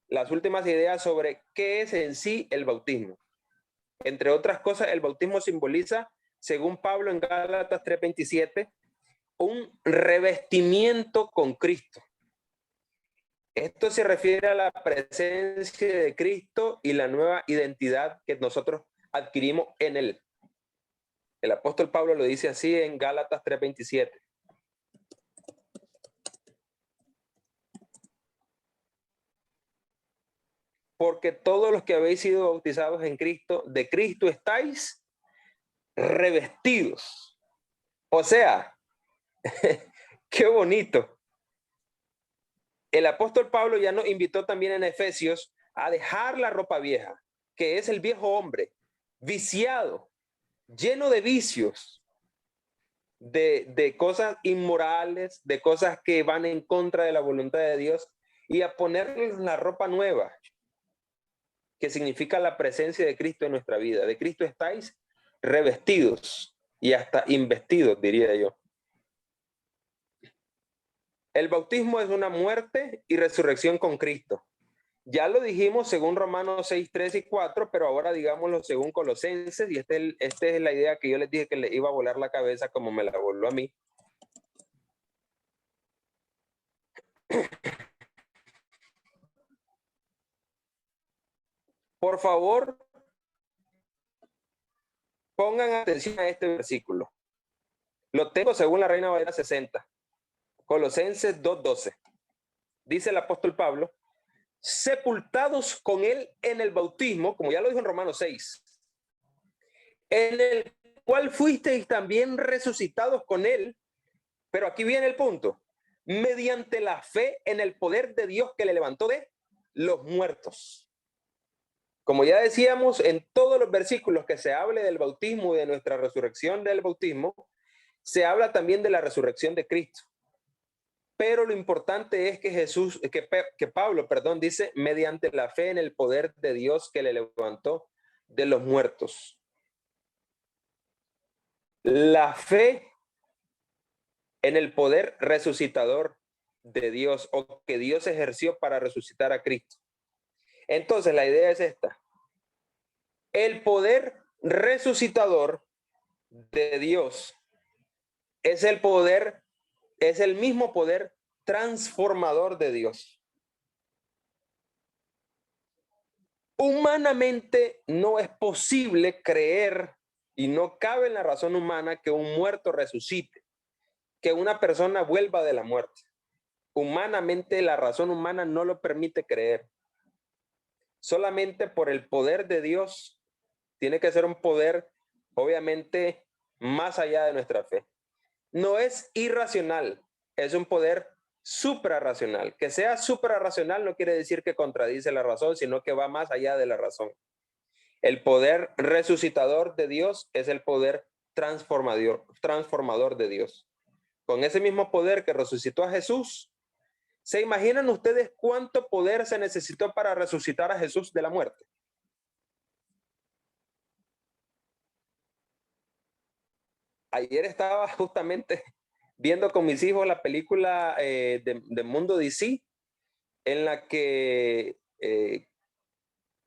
las últimas ideas sobre qué es en sí el bautismo. Entre otras cosas, el bautismo simboliza, según Pablo en Gálatas 3:27, un revestimiento con Cristo. Esto se refiere a la presencia de Cristo y la nueva identidad que nosotros adquirimos en él. El apóstol Pablo lo dice así en Gálatas 3:27. Porque todos los que habéis sido bautizados en Cristo, de Cristo estáis revestidos. O sea, qué bonito. El apóstol Pablo ya nos invitó también en Efesios a dejar la ropa vieja, que es el viejo hombre, viciado, lleno de vicios, de cosas inmorales, de cosas que van en contra de la voluntad de Dios, y a ponerles la ropa nueva, que significa la presencia de Cristo en nuestra vida. De Cristo estáis revestidos y hasta investidos, diría yo. El bautismo es una muerte y resurrección con Cristo. Ya lo dijimos según Romanos 6, 3 y 4, pero ahora digámoslo según Colosenses, y esta es la idea que yo les dije que le iba a volar la cabeza como me la voló a mí. Por favor, pongan atención a este versículo. Lo tengo según la Reina Valera 60. Colosenses 2:12. Dice el apóstol Pablo, sepultados con él en el bautismo, como ya lo dijo en Romanos 6, en el cual fuisteis también resucitados con él, pero aquí viene el punto, mediante la fe en el poder de Dios que le levantó de los muertos. Como ya decíamos, en todos los versículos que se hable del bautismo y de nuestra resurrección del bautismo, se habla también de la resurrección de Cristo. Pero lo importante es que Pablo, dice, mediante la fe en el poder de Dios que le levantó de los muertos. La fe en el poder resucitador de Dios, o que Dios ejerció para resucitar a Cristo. Entonces, la idea es esta. El poder resucitador de Dios es el poder, es el mismo poder transformador de Dios. Humanamente no es posible creer y no cabe en la razón humana que un muerto resucite, que una persona vuelva de la muerte. Humanamente la razón humana no lo permite creer. Solamente por el poder de Dios tiene que ser un poder, obviamente, más allá de nuestra fe. No es irracional, es un poder suprarracional. Que sea suprarracional no quiere decir que contradice la razón, sino que va más allá de la razón. El poder resucitador de Dios es el poder transformador de Dios. Con ese mismo poder que resucitó a Jesús, ¿se imaginan ustedes cuánto poder se necesitó para resucitar a Jesús de la muerte? Ayer estaba justamente viendo con mis hijos la película de Mundo DC, en la que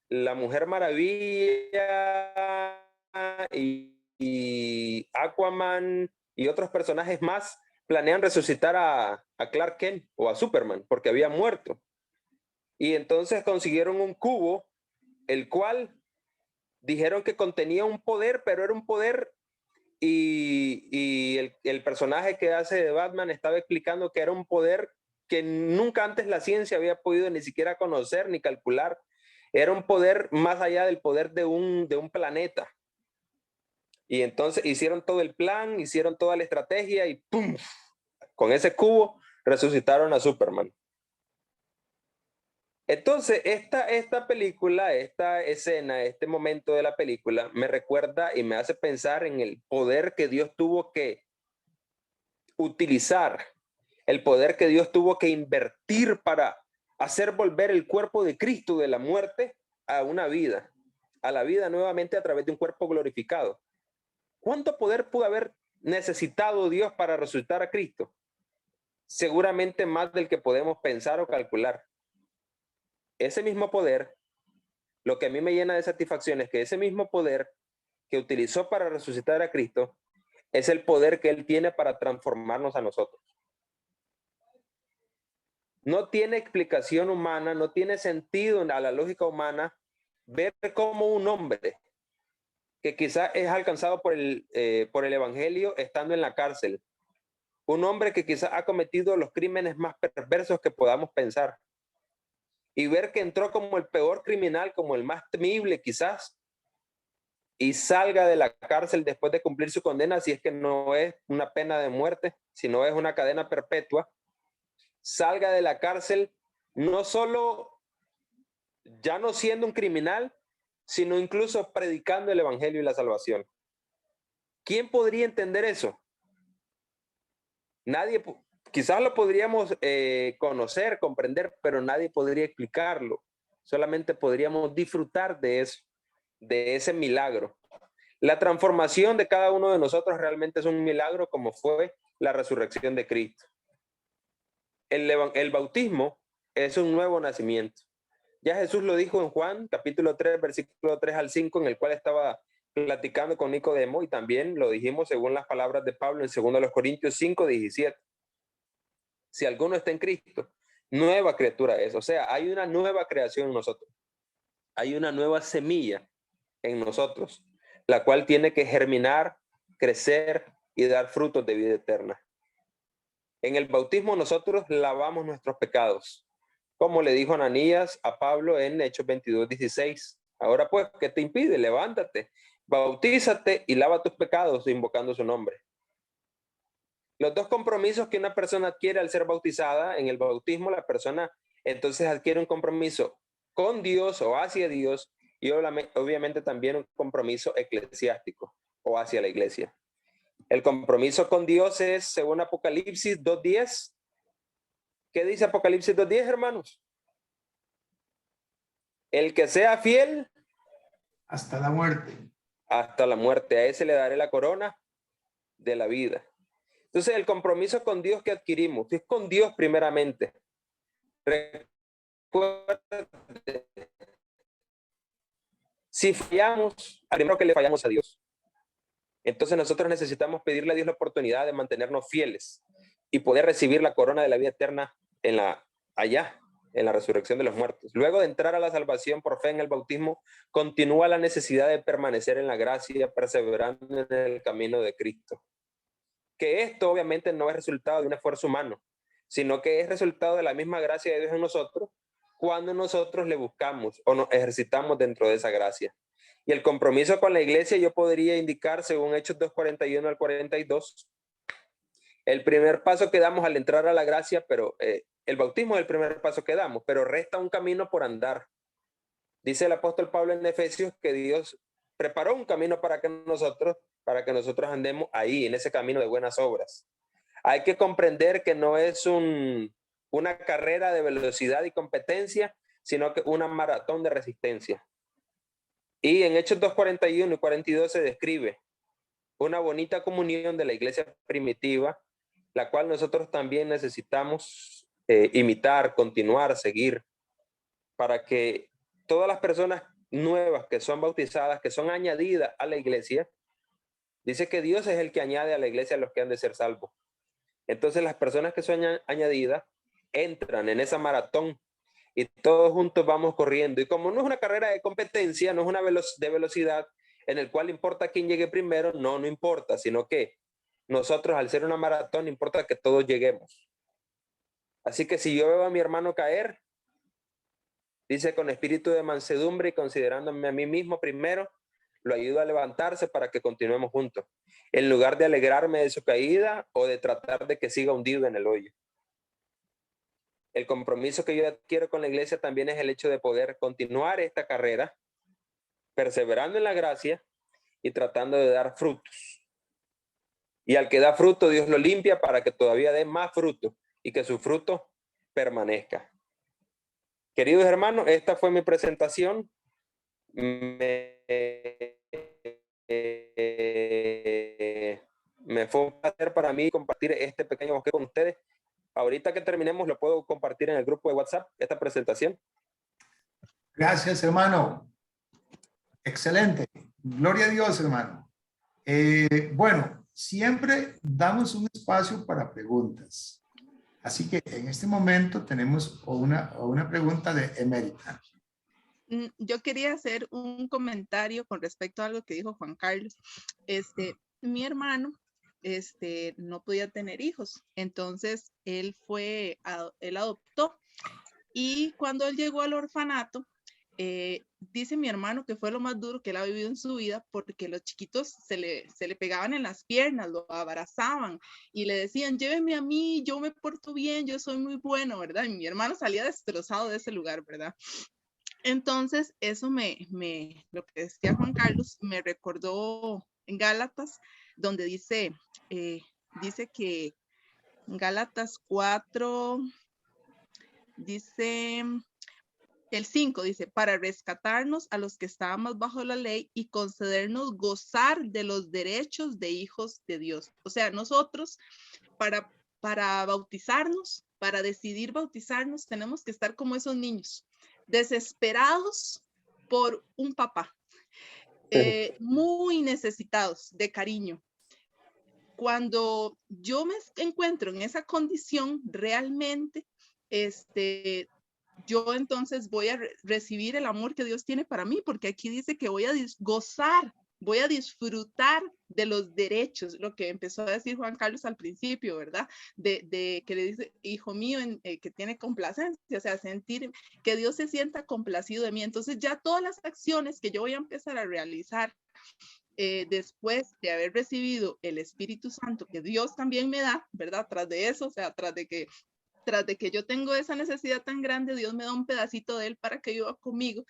la Mujer Maravilla y Aquaman y otros personajes más planean resucitar a Clark Kent o a Superman porque había muerto. Y entonces consiguieron un cubo, el cual dijeron que contenía un poder, pero era un poder y el personaje que hace de Batman estaba explicando que era un poder que nunca antes la ciencia había podido ni siquiera conocer ni calcular. Era un poder más allá del poder de un planeta. Y entonces hicieron todo el plan, hicieron toda la estrategia y ¡pum! Con ese cubo resucitaron a Superman. Entonces, esta película, esta escena, este momento de la película me recuerda y me hace pensar en el poder que Dios tuvo que utilizar, el poder que Dios tuvo que invertir para hacer volver el cuerpo de Cristo de la muerte a una vida, a la vida nuevamente a través de un cuerpo glorificado. ¿Cuánto poder pudo haber necesitado Dios para resucitar a Cristo? Seguramente más del que podemos pensar o calcular. Ese mismo poder, lo que a mí me llena de satisfacción es que ese mismo poder que utilizó para resucitar a Cristo es el poder que Él tiene para transformarnos a nosotros. No tiene explicación humana, no tiene sentido a la lógica humana ver cómo un hombre que quizás es alcanzado por el Evangelio estando en la cárcel, un hombre que quizás ha cometido los crímenes más perversos que podamos pensar, y ver que entró como el peor criminal, como el más temible quizás, y salga de la cárcel después de cumplir su condena, si es que no es una pena de muerte, sino es una cadena perpetua, salga de la cárcel no solo ya no siendo un criminal, sino incluso predicando el evangelio y la salvación. ¿Quién podría entender eso? Nadie. Quizás lo podríamos conocer, comprender, pero nadie podría explicarlo. Solamente podríamos disfrutar de eso, de ese milagro. La transformación de cada uno de nosotros realmente es un milagro, como fue la resurrección de Cristo. El bautismo es un nuevo nacimiento. Ya Jesús lo dijo en Juan, capítulo 3, versículo 3 al 5, en el cual estaba platicando con Nicodemo, y también lo dijimos según las palabras de Pablo en 2 Corintios 5, 17. Si alguno está en Cristo, nueva criatura es. O sea, hay una nueva creación en nosotros. Hay una nueva semilla en nosotros, la cual tiene que germinar, crecer y dar frutos de vida eterna. En el bautismo nosotros lavamos nuestros pecados, como le dijo Ananías a Pablo en Hechos 22, 16. Ahora pues, ¿qué te impide? Levántate, bautízate y lava tus pecados invocando su nombre. Los dos compromisos que una persona adquiere al ser bautizada, en el bautismo la persona entonces adquiere un compromiso con Dios o hacia Dios, y obviamente también un compromiso eclesiástico o hacia la iglesia. El compromiso con Dios es, según Apocalipsis 2:10. ¿Qué dice Apocalipsis 2:10, hermanos? El que sea fiel hasta la muerte. Hasta la muerte, a ese le daré la corona de la vida. Entonces, el compromiso con Dios que adquirimos es con Dios primeramente. Recuerde, Si fallamos, al primero que le fallamos a Dios. Entonces nosotros necesitamos pedirle a Dios la oportunidad de mantenernos fieles y poder recibir la corona de la vida eterna allá, en la resurrección de los muertos. Luego de entrar a la salvación por fe en el bautismo, continúa la necesidad de permanecer en la gracia, perseverando en el camino de Cristo. Que esto obviamente no es resultado de un esfuerzo humano, sino que es resultado de la misma gracia de Dios en nosotros cuando nosotros le buscamos o nos ejercitamos dentro de esa gracia. Y el compromiso con la iglesia yo podría indicar, según Hechos 2:41 al 42, el primer paso que damos al entrar a la gracia, pero el bautismo es el primer paso que damos, pero resta un camino por andar. Dice el apóstol Pablo en Efesios que Dios preparó un camino para que nosotros andemos ahí, en ese camino de buenas obras. Hay que comprender que no es una carrera de velocidad y competencia, sino que una maratón de resistencia. Y en Hechos 2:41 y 42 se describe una bonita comunión de la iglesia primitiva, la cual nosotros también necesitamos imitar, continuar, seguir, para que todas las personas nuevas que son bautizadas, que son añadidas a la iglesia, dice que Dios es el que añade a la iglesia a los que han de ser salvos. Entonces las personas que son añadidas entran en esa maratón y todos juntos vamos corriendo. Y como no es una carrera de competencia, no es una de velocidad en el cual importa quién llegue primero, no importa, sino que nosotros al ser una maratón importa que todos lleguemos. Así que si yo veo a mi hermano caer, dice con espíritu de mansedumbre y considerándome a mí mismo primero, lo ayudo a levantarse para que continuemos juntos, en lugar de alegrarme de su caída o de tratar de que siga hundido en el hoyo. El compromiso que yo adquiero con la iglesia también es el hecho de poder continuar esta carrera, perseverando en la gracia y tratando de dar frutos. Y al que da fruto, Dios lo limpia para que todavía dé más fruto y que su fruto permanezca. Queridos hermanos, esta fue mi presentación. Me fue un placer para mí compartir este pequeño bosque con ustedes. Ahorita que terminemos, lo puedo compartir en el grupo de WhatsApp, esta presentación. Gracias, hermano. Excelente. Gloria a Dios, hermano. Bueno, siempre damos un espacio para preguntas. Así que en este momento tenemos una pregunta de Emérita. Yo quería hacer un comentario con respecto a algo que dijo Juan Carlos. Mi hermano no podía tener hijos, entonces él adoptó, y cuando él llegó al orfanato, dice mi hermano que fue lo más duro que él ha vivido en su vida, porque los chiquitos se le pegaban en las piernas, lo abrazaban y le decían, lléveme a mí, yo me porto bien, yo soy muy bueno, ¿verdad? Y mi hermano salía destrozado de ese lugar, ¿verdad? Entonces, eso lo que decía Juan Carlos, me recordó en Gálatas, donde dice que en Gálatas 4, dice el 5, dice, para rescatarnos a los que estábamos bajo la ley y concedernos gozar de los derechos de hijos de Dios. O sea, nosotros para bautizarnos, para decidir bautizarnos, tenemos que estar como esos niños, desesperados por un papá, muy necesitados de cariño. Cuando yo me encuentro en esa condición, realmente, yo entonces voy a recibir el amor que Dios tiene para mí, porque aquí dice que voy a gozar, voy a disfrutar de los derechos, lo que empezó a decir Juan Carlos al principio, ¿verdad? De que le dice, hijo mío, que tiene complacencia, o sea, sentir que Dios se sienta complacido de mí. Entonces ya todas las acciones que yo voy a empezar a realizar después de haber recibido el Espíritu Santo, que Dios también me da, ¿verdad? Tras de eso, o sea, tras de que yo tengo esa necesidad tan grande, Dios me da un pedacito de él para que viva conmigo.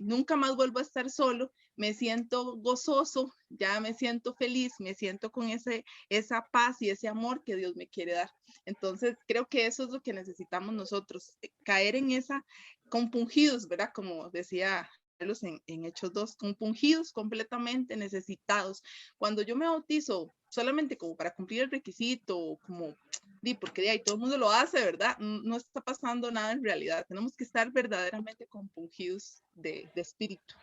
Nunca más vuelvo a estar solo, me siento gozoso, ya me siento feliz, me siento con esa paz y ese amor que Dios me quiere dar. Entonces, creo que eso es lo que necesitamos nosotros, caer en esa, compungidos, ¿verdad? Como decía Carlos en Hechos 2, compungidos completamente, necesitados. Cuando yo me bautizo solamente como para cumplir el requisito, como porque de ahí todo el mundo lo hace, ¿verdad? No está pasando nada en realidad. Tenemos que estar verdaderamente compungidos de espíritu.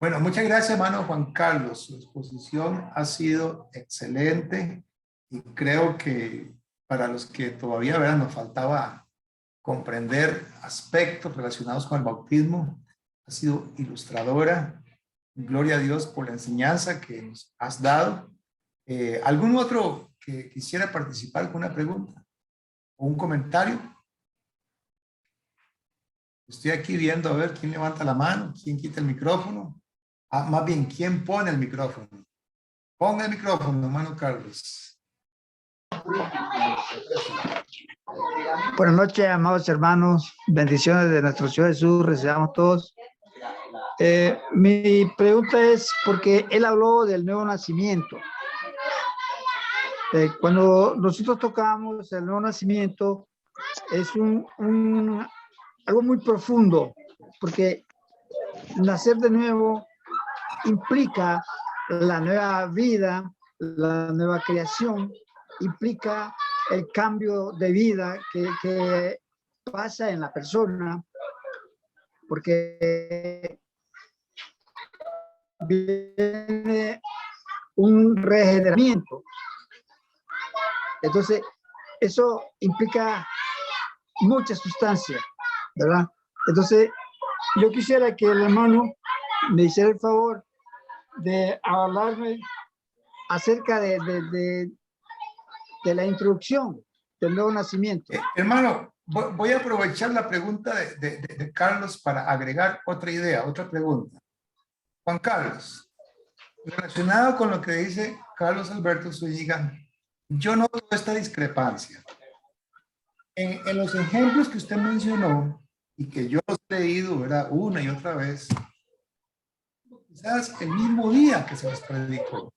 Bueno, muchas gracias, hermano Juan Carlos. Su exposición ha sido excelente y creo que para los que todavía, ¿verdad?, nos faltaba comprender aspectos relacionados con el bautismo, ha sido ilustradora. Gloria a Dios por la enseñanza que nos has dado. ¿Algún otro que quisiera participar con una pregunta o un comentario? Estoy aquí viendo a ver quién levanta la mano, quién quita el micrófono. Más bien, ¿quién pone el micrófono? Ponga el micrófono, hermano Carlos. Buenas noches, amados hermanos. Bendiciones de nuestro Señor Jesús. Recibamos todos. Mi pregunta es porque él habló del nuevo nacimiento. Cuando nosotros tocamos el nuevo nacimiento, es algo muy profundo, porque nacer de nuevo implica la nueva vida, la nueva creación, implica el cambio de vida que pasa en la persona, porque viene un regeneramiento. Entonces, eso implica mucha sustancia, ¿verdad? Entonces, yo quisiera que el hermano me hiciera el favor de hablarme acerca de la introducción del nuevo nacimiento. Hermano, voy a aprovechar la pregunta de Carlos para agregar otra idea, otra pregunta. Juan Carlos, relacionado con lo que dice Carlos Alberto Zúñiga, yo noto esta discrepancia. En los ejemplos que usted mencionó y que yo los he leído, ¿verdad?, una y otra vez, quizás el mismo día que se les predicó.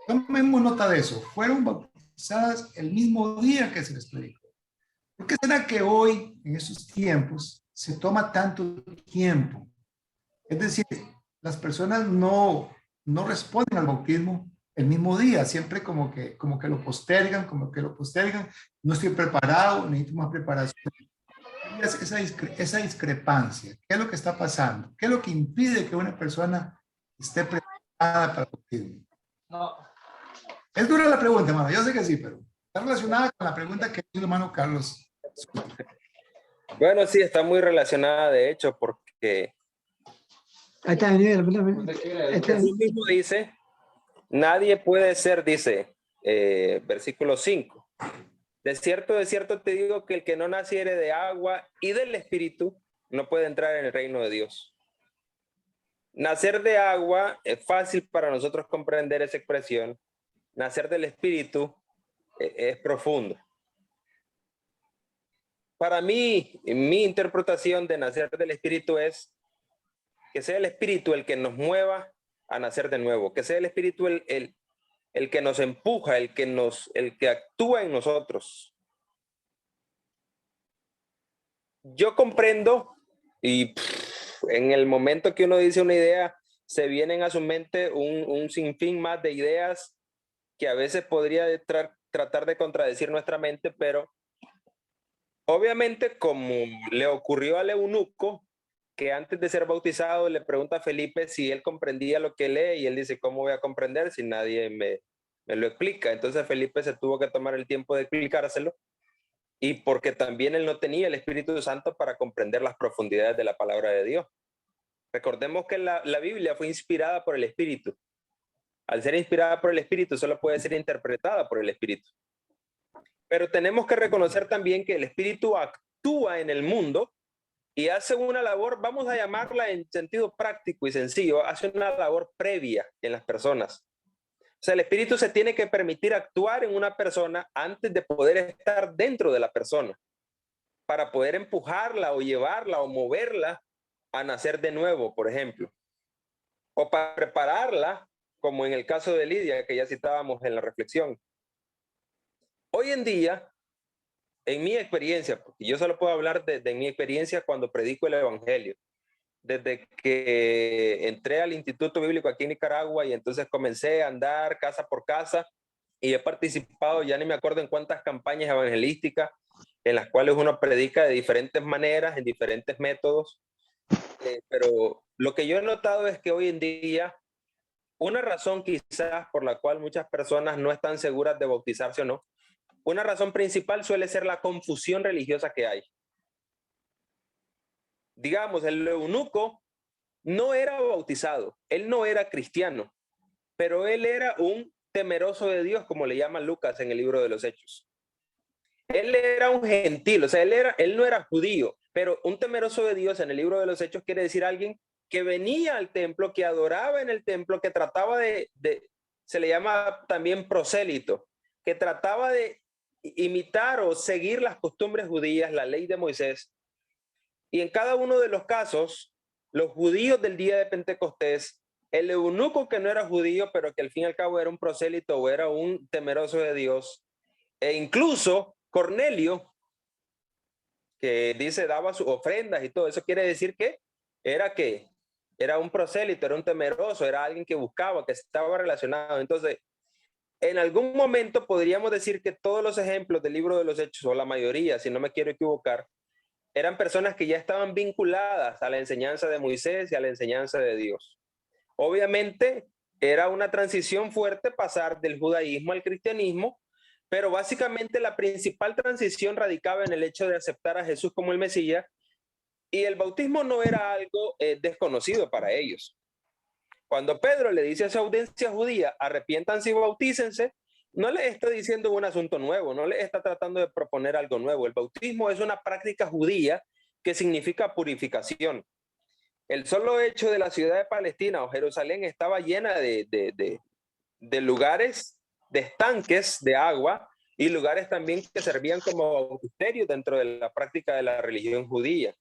Tomemos nota de eso. Fueron bautizadas el mismo día que se les predicó. ¿Por qué será que hoy, en esos tiempos, se toma tanto tiempo? Es decir, las personas no responden al bautismo el mismo día, siempre como que lo postergan, no estoy preparado, necesito más preparación. Esa discrepancia, ¿qué es lo que está pasando? ¿Qué es lo que impide que una persona esté preparada para el bautismo? No. Es dura la pregunta, hermano, yo sé que sí, pero está relacionada con la pregunta que hizo el hermano Carlos. Bueno, sí, está muy relacionada, de hecho, porque Ahí está, Jesús mismo dice, nadie puede ser, dice, versículo 5. De cierto te digo que el que no naciere de agua y del Espíritu no puede entrar en el reino de Dios. Nacer de agua es fácil para nosotros comprender esa expresión. Nacer del Espíritu es profundo. Para mí, mi interpretación de nacer del Espíritu es que sea el Espíritu el que nos mueva a nacer de nuevo, que sea el Espíritu el que nos empuja, el que actúa en nosotros. Yo comprendo y en el momento que uno dice una idea, se vienen a su mente un sinfín más de ideas que a veces podría tratar de contradecir nuestra mente, pero obviamente como le ocurrió al eunuco, que antes de ser bautizado le pregunta a Felipe si él comprendía lo que lee y él dice, ¿cómo voy a comprender si nadie me lo explica? Entonces Felipe se tuvo que tomar el tiempo de explicárselo y porque también él no tenía el Espíritu Santo para comprender las profundidades de la palabra de Dios. Recordemos que la Biblia fue inspirada por el Espíritu. Al ser inspirada por el Espíritu, solo puede ser interpretada por el Espíritu. Pero tenemos que reconocer también que el Espíritu actúa en el mundo y hace una labor, vamos a llamarla en sentido práctico y sencillo, hace una labor previa en las personas. O sea, el Espíritu se tiene que permitir actuar en una persona antes de poder estar dentro de la persona, para poder empujarla o llevarla o moverla a nacer de nuevo, por ejemplo. O para prepararla, como en el caso de Lidia, que ya citábamos en la reflexión. Hoy en día, en mi experiencia, porque yo solo puedo hablar de mi experiencia cuando predico el Evangelio, desde que entré al Instituto Bíblico aquí en Nicaragua y entonces comencé a andar casa por casa y he participado, ya ni me acuerdo en cuántas campañas evangelísticas en las cuales uno predica de diferentes maneras, en diferentes métodos. Pero lo que yo he notado es que hoy en día, una razón quizás por la cual muchas personas no están seguras de bautizarse o no, una razón principal suele ser la confusión religiosa que hay. Digamos, el eunuco no era bautizado, él no era cristiano, pero él era un temeroso de Dios, como le llama Lucas en el libro de los Hechos. Él era un gentil, o sea, él no era judío, pero un temeroso de Dios en el libro de los Hechos quiere decir alguien que venía al templo, que adoraba en el templo, que trataba se le llama también prosélito, que trataba de imitar o seguir las costumbres judías, la ley de Moisés. Y en cada uno de los casos, los judíos del día de Pentecostés, el eunuco que no era judío, pero que al fin y al cabo era un prosélito o era un temeroso de Dios, e incluso Cornelio, que dice daba sus ofrendas y todo eso, quiere decir que era un prosélito, era un temeroso, era alguien que buscaba, que estaba relacionado. Entonces, en algún momento podríamos decir que todos los ejemplos del libro de los Hechos, o la mayoría, si no me quiero equivocar, eran personas que ya estaban vinculadas a la enseñanza de Moisés y a la enseñanza de Dios. Obviamente, era una transición fuerte pasar del judaísmo al cristianismo, pero básicamente la principal transición radicaba en el hecho de aceptar a Jesús como el Mesías, y el bautismo no era algo desconocido para ellos. Cuando Pedro le dice a su audiencia judía, arrepiéntanse y bautícense, no le está diciendo un asunto nuevo, no le está tratando de proponer algo nuevo. El bautismo es una práctica judía que significa purificación. El solo hecho de la ciudad de Palestina o Jerusalén estaba llena de lugares, de estanques de agua y lugares también que servían como bautisterios dentro de la práctica de la religión judía.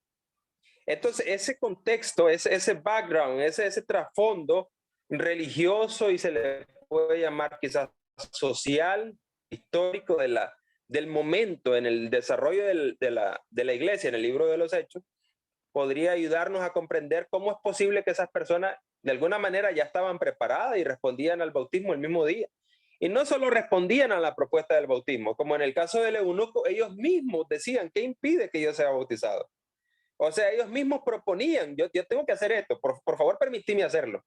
Entonces, ese contexto, ese background, ese trasfondo religioso, y se le puede llamar quizás social, histórico del momento en el desarrollo de la iglesia en el libro de los Hechos, podría ayudarnos a comprender cómo es posible que esas personas de alguna manera ya estaban preparadas y respondían al bautismo el mismo día. Y no solo respondían a la propuesta del bautismo, como en el caso del eunuco, ellos mismos decían, ¿qué impide que yo sea bautizado? O sea, ellos mismos proponían, yo tengo que hacer esto, por favor permíteme hacerlo.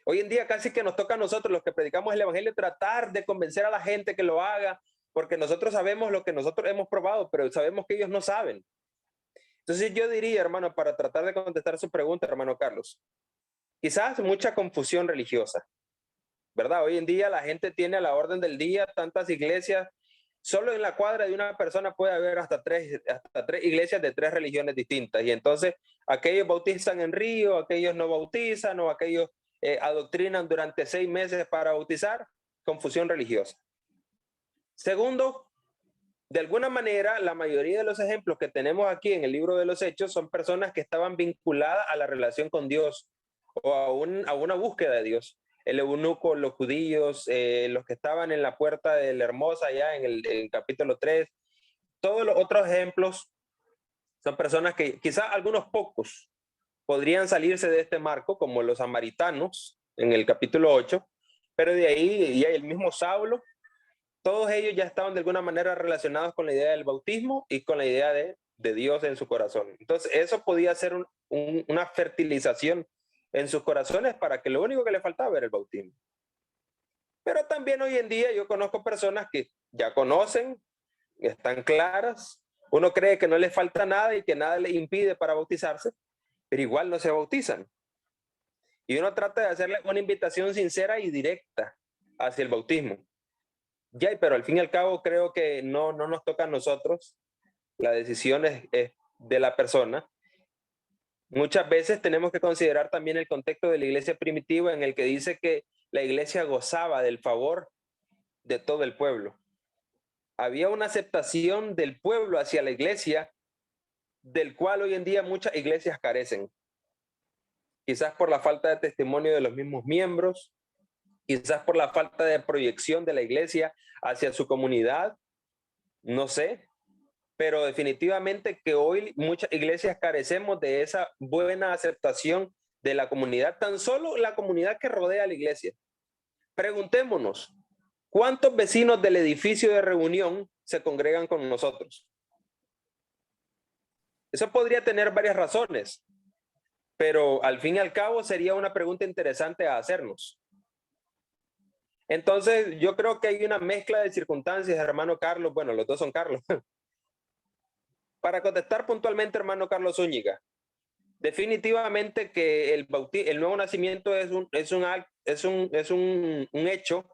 Hoy en día casi que nos toca a nosotros, los que predicamos el evangelio, tratar de convencer a la gente que lo haga, porque nosotros sabemos lo que nosotros hemos probado, pero sabemos que ellos no saben. Entonces yo diría, hermano, para tratar de contestar su pregunta, hermano Carlos, quizás mucha confusión religiosa, ¿verdad? Hoy en día la gente tiene a la orden del día tantas iglesias. Solo en la cuadra de una persona puede haber hasta tres iglesias de 3 religiones distintas. Y entonces aquellos bautizan en río, aquellos no bautizan, o aquellos adoctrinan durante 6 meses para bautizar. Confusión religiosa. Segundo, de alguna manera, la mayoría de los ejemplos que tenemos aquí en el libro de los Hechos son personas que estaban vinculadas a la relación con Dios o a una búsqueda de Dios. El eunuco, los judíos, los que estaban en la puerta de la Hermosa, ya en el capítulo 3. Todos los otros ejemplos son personas que quizás algunos pocos podrían salirse de este marco, como los samaritanos en el capítulo 8, pero de ahí ya el mismo Saulo, todos ellos ya estaban de alguna manera relacionados con la idea del bautismo y con la idea de Dios en su corazón. Entonces eso podía ser una fertilización en sus corazones para que lo único que le faltaba era el bautismo. Pero también hoy en día yo conozco personas que ya conocen, están claras, uno cree que no les falta nada y que nada les impide para bautizarse, pero igual no se bautizan. Y uno trata de hacerle una invitación sincera y directa hacia el bautismo. Ya, pero al fin y al cabo creo que no nos toca a nosotros, la decisión es de la persona. Muchas veces tenemos que considerar también el contexto de la iglesia primitiva, en el que dice que la iglesia gozaba del favor de todo el pueblo. Había una aceptación del pueblo hacia la iglesia, del cual hoy en día muchas iglesias carecen. Quizás por la falta de testimonio de los mismos miembros, quizás por la falta de proyección de la iglesia hacia su comunidad, no sé. Pero definitivamente que hoy muchas iglesias carecemos de esa buena aceptación de la comunidad, tan solo la comunidad que rodea a la iglesia. Preguntémonos, ¿cuántos vecinos del edificio de reunión se congregan con nosotros? Eso podría tener varias razones. pero al fin y al cabo sería una pregunta interesante a hacernos. Entonces, yo creo que hay una mezcla de circunstancias, hermano Carlos. Bueno, los dos son Carlos. Para contestar puntualmente, hermano Carlos Zúñiga, definitivamente que el nuevo nacimiento es un hecho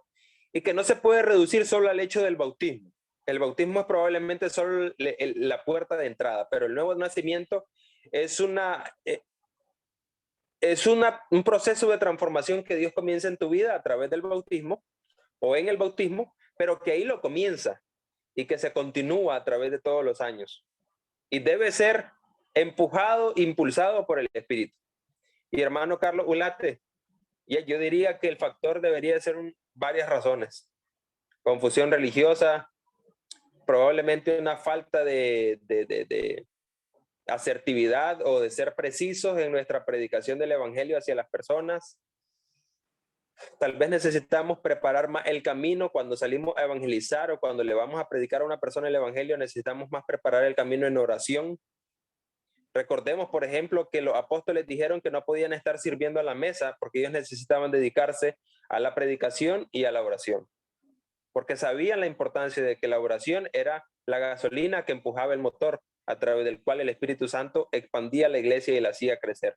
y que no se puede reducir solo al hecho del bautismo. El bautismo es probablemente solo la puerta de entrada, pero el nuevo nacimiento es un proceso de transformación que Dios comienza en tu vida a través del bautismo o en el bautismo, pero que ahí lo comienza y que se continúa a través de todos los años. Y debe ser empujado, impulsado por el Espíritu. Y hermano Carlos Ulate, yo diría que el factor debería ser varias razones. Confusión religiosa, probablemente una falta de asertividad o de ser precisos en nuestra predicación del evangelio hacia las personas. Tal vez necesitamos preparar más el camino cuando salimos a evangelizar o cuando le vamos a predicar a una persona el evangelio, necesitamos más preparar el camino en oración. Recordemos, por ejemplo, que los apóstoles dijeron que no podían estar sirviendo a la mesa porque ellos necesitaban dedicarse a la predicación y a la oración, porque sabían la importancia de que la oración era la gasolina que empujaba el motor a través del cual el Espíritu Santo expandía la iglesia y la hacía crecer.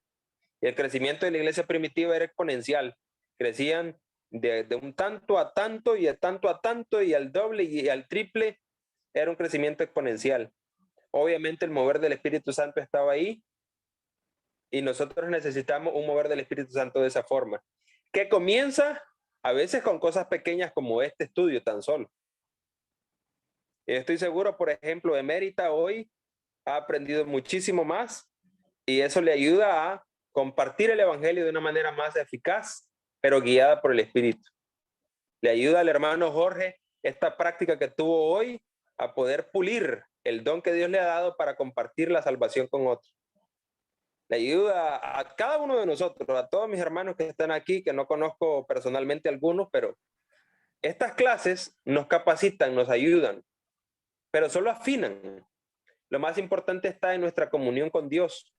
Y el crecimiento de la iglesia primitiva era exponencial. Crecían de un tanto a tanto y de tanto a tanto y al doble y al triple. Era un crecimiento exponencial. Obviamente el mover del Espíritu Santo estaba ahí y nosotros necesitamos un mover del Espíritu Santo de esa forma, que comienza a veces con cosas pequeñas como este estudio tan solo. Estoy seguro, por ejemplo, Emérita hoy ha aprendido muchísimo más y eso le ayuda a compartir el evangelio de una manera más eficaz, pero guiada por el Espíritu. Le ayuda al hermano Jorge esta práctica que tuvo hoy a poder pulir el don que Dios le ha dado para compartir la salvación con otros. Le ayuda a cada uno de nosotros, a todos mis hermanos que están aquí, que no conozco personalmente algunos, pero estas clases nos capacitan, nos ayudan, pero solo afinan. Lo más importante está en nuestra comunión con Dios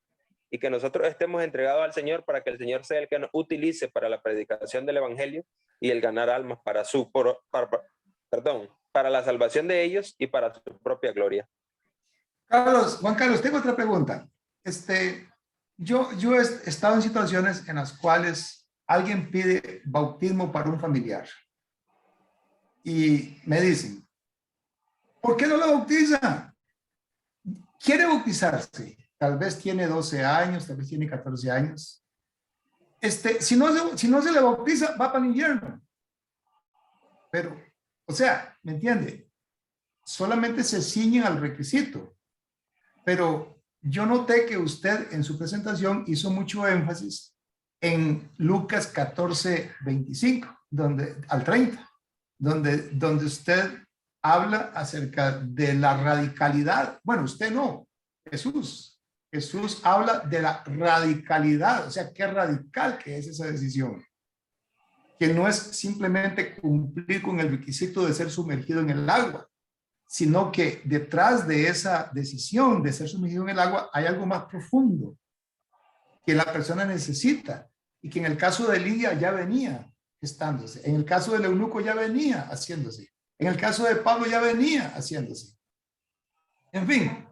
y que nosotros estemos entregados al Señor para que el Señor sea el que nos utilice para la predicación del evangelio y el ganar almas para para la salvación de ellos y para su propia gloria. Juan Carlos, tengo otra pregunta. Yo he estado en situaciones en las cuales alguien pide bautismo para un familiar y me dicen, ¿por qué no lo bautiza? Quiere bautizarse, tal vez tiene 12 años, tal vez tiene 14 años. Si no se le bautiza, va para el infierno. Pero, o sea, ¿me entiende? Solamente se ciñen al requisito. Pero yo noté que usted en su presentación hizo mucho énfasis en Lucas 14:25, al 30, donde usted habla acerca de la radicalidad. Bueno, usted no, Jesús. Jesús habla de la radicalidad, o sea, qué radical que es esa decisión. Que no es simplemente cumplir con el requisito de ser sumergido en el agua, sino que detrás de esa decisión de ser sumergido en el agua hay algo más profundo que la persona necesita y que en el caso de Lidia ya venía gestándose, en el caso del eunuco ya venía haciéndose, en el caso de Pablo ya venía haciéndose. En fin,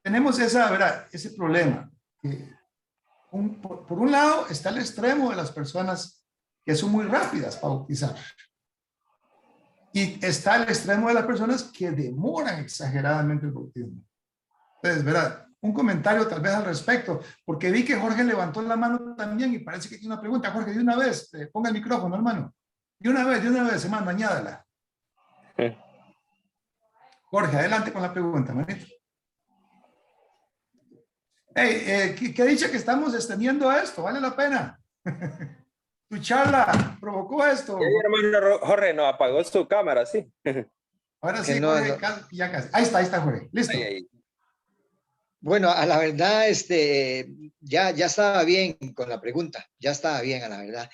tenemos ese problema. Por un lado está el extremo de las personas que son muy rápidas para bautizar. Y está el extremo de las personas que demoran exageradamente el bautismo. Entonces, ¿verdad? Un comentario tal vez al respecto, porque vi que Jorge levantó la mano también y parece que tiene una pregunta. Jorge, de una vez, ponga el micrófono, hermano. De una vez, hermano, añádala. Jorge, adelante con la pregunta, manito. Hey, ¿qué dicha que estamos extendiendo esto? Vale la pena. Tu charla provocó esto. Hermano Jorge, nos apagó su cámara, sí. Ahora sí, Jorge, ya casi. Ahí está, Jorge. Listo. Ahí. Bueno, a la verdad, ya estaba bien con la pregunta, ya estaba bien, a la verdad.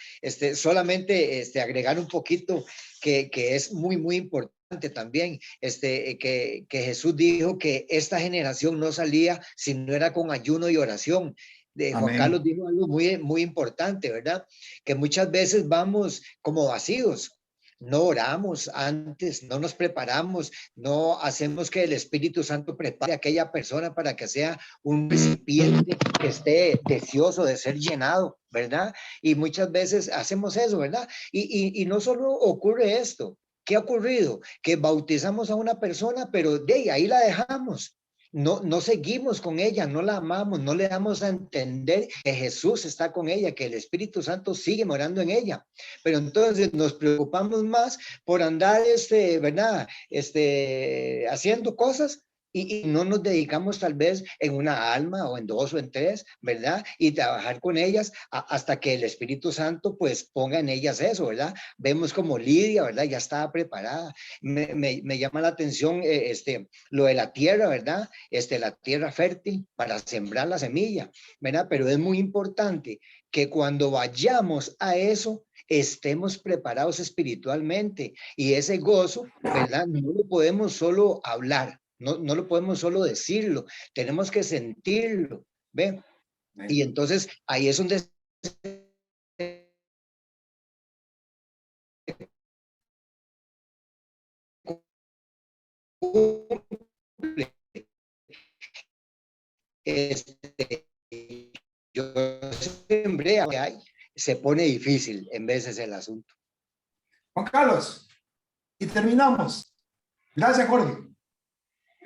Solamente agregar un poquito que es muy, muy importante también, que Jesús dijo que esta generación no salía si no era con ayuno y oración. Juan Amén. Carlos dijo algo muy importante, ¿verdad? Que muchas veces vamos como vacíos. No oramos antes, no nos preparamos, no hacemos que el Espíritu Santo prepare a aquella persona para que sea un recipiente que esté deseoso de ser llenado, ¿verdad? Y muchas veces hacemos eso, ¿verdad? Y no solo ocurre esto. ¿Qué ha ocurrido? Que bautizamos a una persona, pero de ahí la dejamos. No seguimos con ella, no la amamos, no le damos a entender que Jesús está con ella, que el Espíritu Santo sigue morando en ella. Pero entonces nos preocupamos más por andar, ¿verdad? Haciendo cosas y no nos dedicamos tal vez en una alma o en dos o en tres, ¿verdad? Y trabajar con ellas hasta que el Espíritu Santo pues ponga en ellas eso, ¿verdad? Vemos como Lidia, ¿verdad? Ya estaba preparada. Me llama la atención lo de la tierra, ¿verdad? La tierra fértil para sembrar la semilla, ¿verdad? Pero es muy importante que cuando vayamos a eso, estemos preparados espiritualmente y ese gozo, ¿verdad? No lo podemos solo hablar, no lo podemos solo decirlo, tenemos que sentirlo, ¿ve? Y entonces ahí es donde yo sembré, se pone difícil en veces el asunto. Juan Carlos, y terminamos. Gracias, Jorge.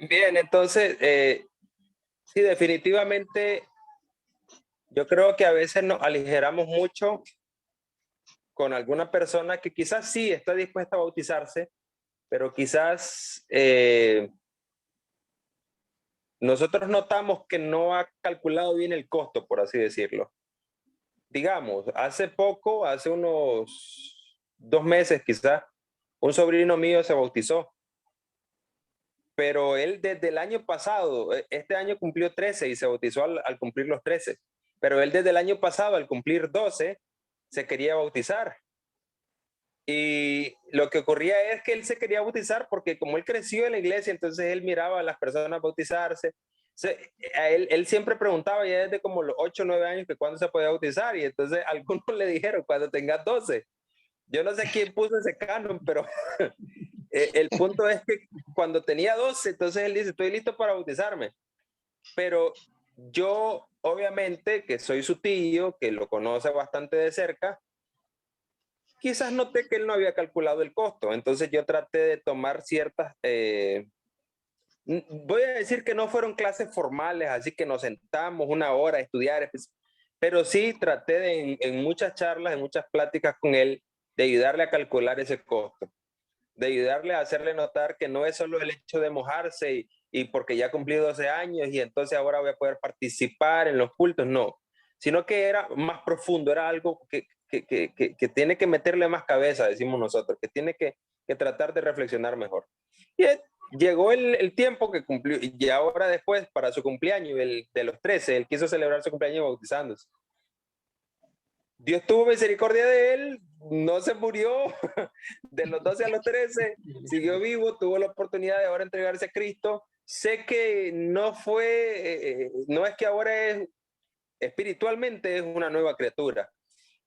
Bien, entonces, sí, definitivamente, yo creo que a veces nos aligeramos mucho con alguna persona que quizás sí está dispuesta a bautizarse, pero quizás nosotros notamos que no ha calculado bien el costo, por así decirlo. Digamos, hace poco, hace unos 2 meses quizás, un sobrino mío se bautizó, pero él desde el año pasado, este año cumplió 13 y se bautizó al cumplir los 13, pero él desde el año pasado, al cumplir 12, se quería bautizar. Y lo que ocurría es que él se quería bautizar porque como él creció en la iglesia, entonces él miraba a las personas bautizarse. Él siempre preguntaba ya desde como los 8 o 9 años que cuándo se podía bautizar y entonces algunos le dijeron cuando tengas 12. Yo no sé quién puso ese canon, pero el punto es que cuando tenía 12, entonces él dice, estoy listo para bautizarme. Pero yo, obviamente, que soy su tío, que lo conoce bastante de cerca, quizás noté que él no había calculado el costo. Entonces yo traté de tomar ciertas, voy a decir que no fueron clases formales, así que nos sentamos 1 hora a estudiar, pero sí traté de, en muchas charlas, en muchas pláticas con él, de ayudarle a calcular ese costo, de ayudarle a hacerle notar que no es solo el hecho de mojarse y porque ya cumplí 12 años y entonces ahora voy a poder participar en los cultos, no, sino que era más profundo, era algo que tiene que meterle más cabeza, decimos nosotros, que tiene que tratar de reflexionar mejor. Y llegó el tiempo que cumplió, y ahora después, para su cumpleaños, de los 13, él quiso celebrar su cumpleaños bautizándose. Dios tuvo misericordia de él, no se murió, de los 12 a los 13, siguió vivo, tuvo la oportunidad de ahora entregarse a Cristo. Sé que no fue, no es que ahora es, espiritualmente es una nueva criatura,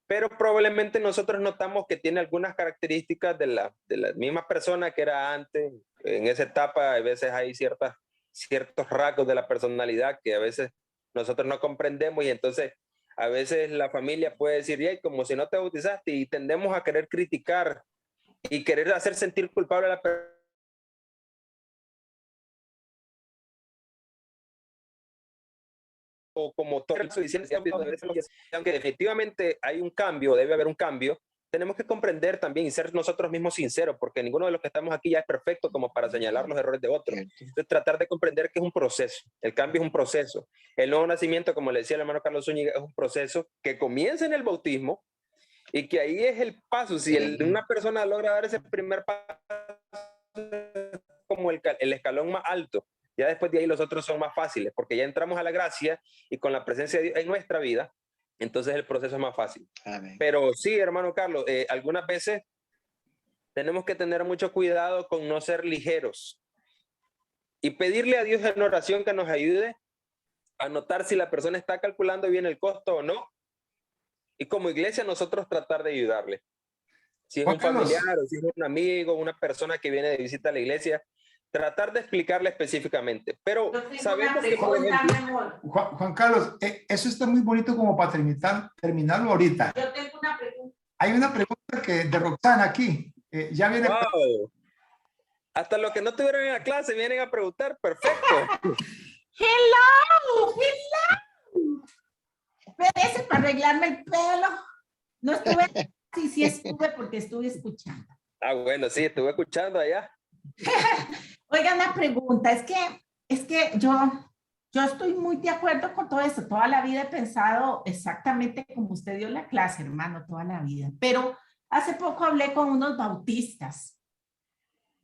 pero probablemente nosotros notamos que tiene algunas características de la misma persona que era antes. En esa etapa a veces hay ciertos rasgos de la personalidad que a veces nosotros no comprendemos y entonces a veces la familia puede decir, hey, como si no te bautizaste y tendemos a querer criticar y querer hacer sentir culpable a la persona. O como todo aunque definitivamente hay un cambio, debe haber un cambio, tenemos que comprender también y ser nosotros mismos sinceros, porque ninguno de los que estamos aquí ya es perfecto como para señalar los errores de otros. Entonces, tratar de comprender que es un proceso, el cambio es un proceso. El nuevo nacimiento, como le decía el hermano Carlos Zúñiga, es un proceso que comienza en el bautismo y que ahí es el paso. Si una persona logra dar ese primer paso, como el escalón más alto, ya después de ahí los otros son más fáciles, porque ya entramos a la gracia y con la presencia de Dios en nuestra vida, entonces el proceso es más fácil. Amén. Pero sí, hermano Carlos, algunas veces tenemos que tener mucho cuidado con no ser ligeros y pedirle a Dios en oración que nos ayude anotar si la persona está calculando bien el costo o no. Y como iglesia nosotros tratar de ayudarle. Si es Juan un Carlos. familiar o si es un amigo, una persona que viene de visita a la iglesia, tratar de explicarle específicamente. Pero Yo tengo sabemos una que, por pregunta, ejemplo, mi amor. Juan Carlos, eso está muy bonito como para terminarlo ahorita. Yo tengo una pregunta. Hay una pregunta de Roxana aquí. Ya viene. wow, hasta los que no estuvieron en la clase vienen a preguntar. Perfecto. Hello, hello. Espérese para arreglarme el pelo. No estuve, sí estuve porque estuve escuchando. Ah, bueno, sí, estuve escuchando allá. Oiga, una pregunta, es que yo estoy muy de acuerdo con todo esto. Toda la vida he pensado exactamente como usted dio la clase, hermano, toda la vida. Pero hace poco hablé con unos bautistas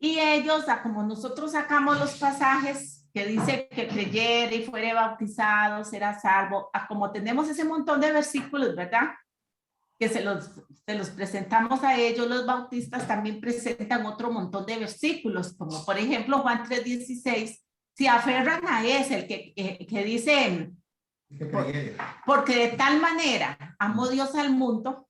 y ellos, como nosotros sacamos los pasajes que dice que creyera y fuere bautizado, será salvo, como tenemos ese montón de versículos, ¿verdad? Que se los presentamos a ellos, los bautistas también presentan otro montón de versículos, como por ejemplo Juan 3:16, se aferran a ese, el que dice, porque de tal manera amó Dios al mundo,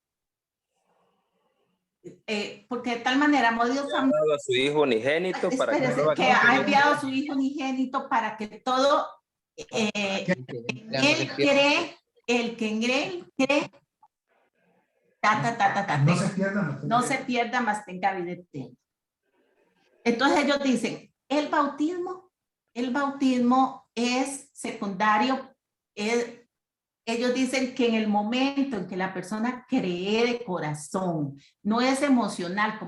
porque de tal manera amó Dios al mundo, Ha dado a su hijo unigénito para que, espérese, que ha enviado a su hijo unigénito para que todo, él cree, el que en él cree, no se pierda, más tenga vida eterna. Entonces ellos dicen, el bautismo es secundario. Ellos dicen que en el momento en que la persona cree de corazón, no es emocional,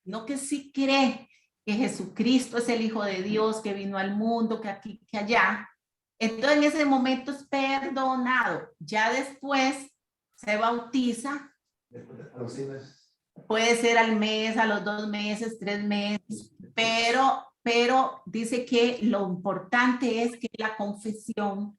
no que sí cree que Jesucristo es el Hijo de Dios, que vino al mundo, que aquí, que allá. Entonces en ese momento es perdonado. Ya después se bautiza. Puede ser al mes, a los 2 meses, 3 meses, pero dice que lo importante es que la confesión.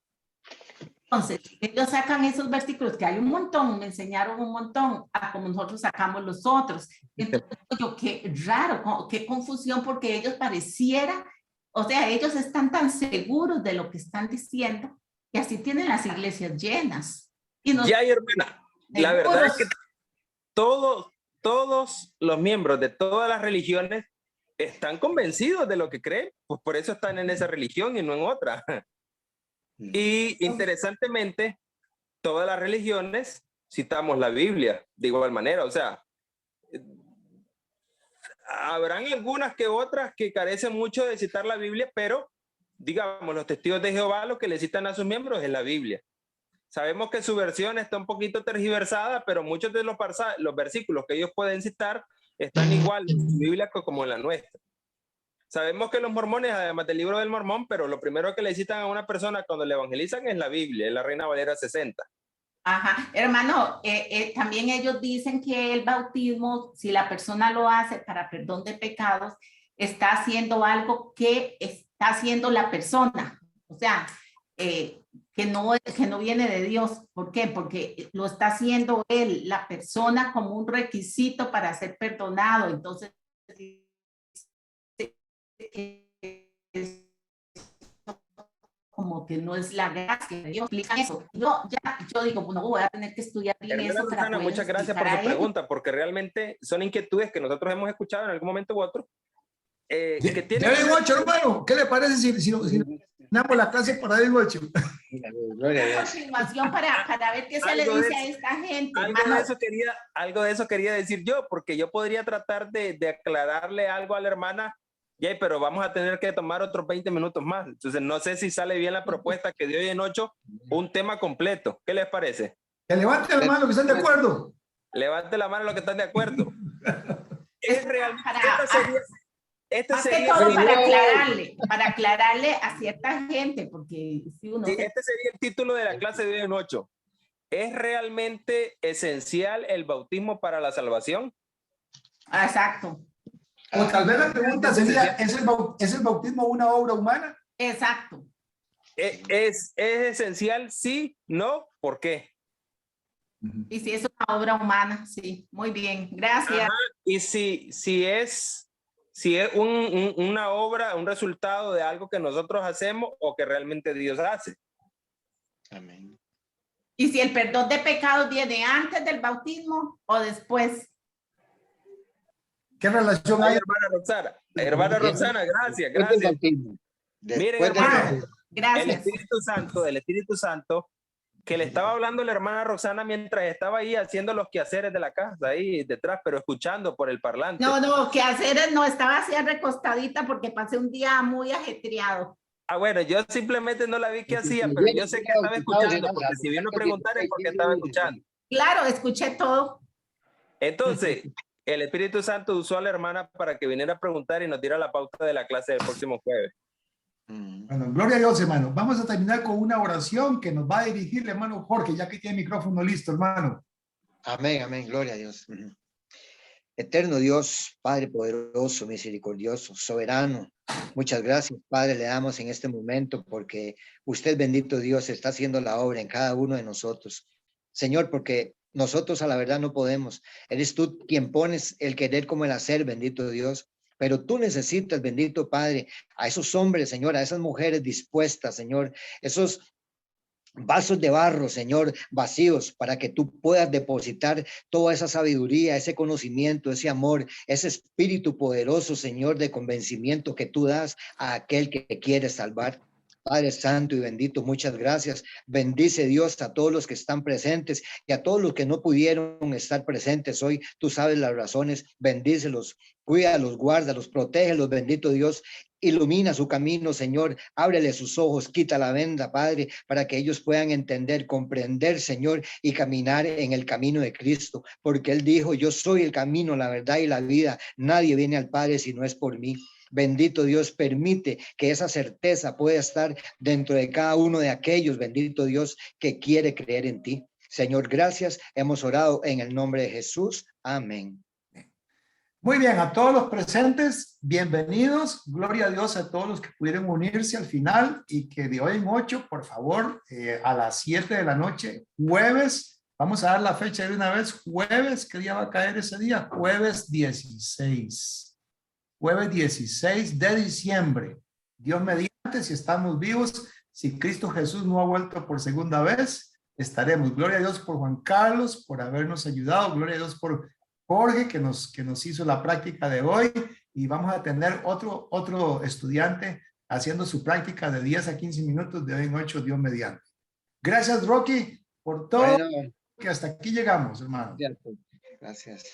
Entonces, ellos sacan esos versículos, que hay un montón, me enseñaron un montón, a como nosotros sacamos los otros. Entonces, yo, qué raro, qué confusión, porque ellos pareciera, o sea, ellos están tan seguros de lo que están diciendo, que así tienen las iglesias llenas. Y ya, hermana, la verdad es que todos los miembros de todas las religiones están convencidos de lo que creen, pues por eso están en esa religión y no en otra. Y interesantemente, todas las religiones citamos la Biblia de igual manera, o sea, habrán algunas que otras que carecen mucho de citar la Biblia, pero digamos, los testigos de Jehová lo que le citan a sus miembros es la Biblia. Sabemos que su versión está un poquito tergiversada, pero muchos de los versículos que ellos pueden citar están igual en su Biblia como en la nuestra. Sabemos que los mormones, además del libro del Mormón, pero lo primero que le citan a una persona cuando le evangelizan es la Biblia, es la Reina Valera 60. Ajá, hermano, también ellos dicen que el bautismo, si la persona lo hace para perdón de pecados, está haciendo algo que está haciendo la persona. O sea, que no viene de Dios. ¿Por qué? Porque lo está haciendo él, la persona, como un requisito para ser perdonado. Entonces, como que no es la gracia de Dios. Explica eso. Yo digo, bueno, voy a tener que estudiar bien eso. Rosana, muchas gracias por su pregunta, porque realmente son inquietudes que nosotros hemos escuchado en algún momento u otro. Que tiene David Bocho, hermano, ¿qué le parece si damos la clase para David Bocho? Una continuación para ver qué se le dice a esta gente. Algo de eso quería decir yo, porque yo podría tratar de aclararle algo a la hermana, pero vamos a tener que tomar otros 20 minutos más. Entonces, no sé si sale bien la propuesta que de hoy en 8, un tema completo. ¿Qué les parece? Que levante la mano que están de acuerdo. Levante la mano los que están de acuerdo. Es realmente... Más que todo para aclararle a cierta gente, porque si uno... Sí, este sería el título de la clase de hoy en 8. ¿Es realmente esencial el bautismo para la salvación? Exacto. O tal vez la pregunta sería, ¿es el bautismo una obra humana? Exacto. ¿Es esencial? Sí, no, ¿por qué? Y si es una obra humana, sí. Muy bien, gracias. Ajá. Y si es una obra, un resultado de algo que nosotros hacemos o que realmente Dios hace. Amén. Y si el perdón de pecados viene antes del bautismo o después. ¿Qué relación hay? Hermana Roxana. Hermana Roxana, gracias, Después del gracias. bautismo. Miren, Después del hermano, bautismo. el Gracias. Espíritu Santo, que le estaba hablando la hermana Roxana mientras estaba ahí haciendo los quehaceres de la casa, ahí detrás, pero escuchando por el parlante. No, que hacer no estaba así recostadita porque pasé un día muy ajetreado. Ah, bueno, yo simplemente no la vi que hacía, pero yo sé que estaba escuchando, porque si vino a preguntar es porque estaba escuchando. Claro, escuché todo. Entonces, el Espíritu Santo usó a la hermana para que viniera a preguntar y nos diera la pauta de la clase del próximo jueves. Bueno, gloria a Dios, hermano. Vamos a terminar con una oración que nos va a dirigir el hermano Jorge, ya que tiene el micrófono listo, hermano. Amén, amén, gloria a Dios. Eterno Dios, Padre poderoso, misericordioso, soberano, muchas gracias, Padre, le damos en este momento porque usted, bendito Dios, está haciendo la obra en cada uno de nosotros. Señor, porque nosotros a la verdad no podemos. Eres tú quien pones el querer como el hacer, bendito Dios. Pero tú necesitas, bendito Padre, a esos hombres, Señor, a esas mujeres dispuestas, Señor, esos vasos de barro, Señor, vacíos, para que tú puedas depositar toda esa sabiduría, ese conocimiento, ese amor, ese espíritu poderoso, Señor, de convencimiento que tú das a aquel que quiere salvar. Padre Santo y bendito, muchas gracias. Bendice Dios a todos los que están presentes y a todos los que no pudieron estar presentes hoy. Tú sabes las razones. Bendícelos, cuídalos, guárdalos, protégelos, bendito Dios. Ilumina su camino, Señor. Ábrele sus ojos, quita la venda, Padre, para que ellos puedan entender, comprender, Señor, y caminar en el camino de Cristo. Porque Él dijo, yo soy el camino, la verdad y la vida. Nadie viene al Padre si no es por mí. Bendito Dios, permite que esa certeza pueda estar dentro de cada uno de aquellos, bendito Dios, que quiere creer en ti. Señor, gracias. Hemos orado en el nombre de Jesús. Amén. Muy bien, a todos los presentes, bienvenidos. Gloria a Dios a todos los que pudieron unirse al final y que de hoy en 8, por favor, a las 7 de la noche, jueves, vamos a dar la fecha de una vez, jueves, ¿qué día va a caer ese día? Jueves 16. Jueves 16 de diciembre. Dios mediante, si estamos vivos, si Cristo Jesús no ha vuelto por segunda vez, estaremos. Gloria a Dios por Juan Carlos, por habernos ayudado. Gloria a Dios por Jorge, que nos hizo la práctica de hoy. Y vamos a tener otro estudiante haciendo su práctica de 10 a 15 minutos de hoy en 8, Dios mediante. Gracias, Rocky, por todo. Bueno, Que hasta aquí llegamos, hermano. gracias.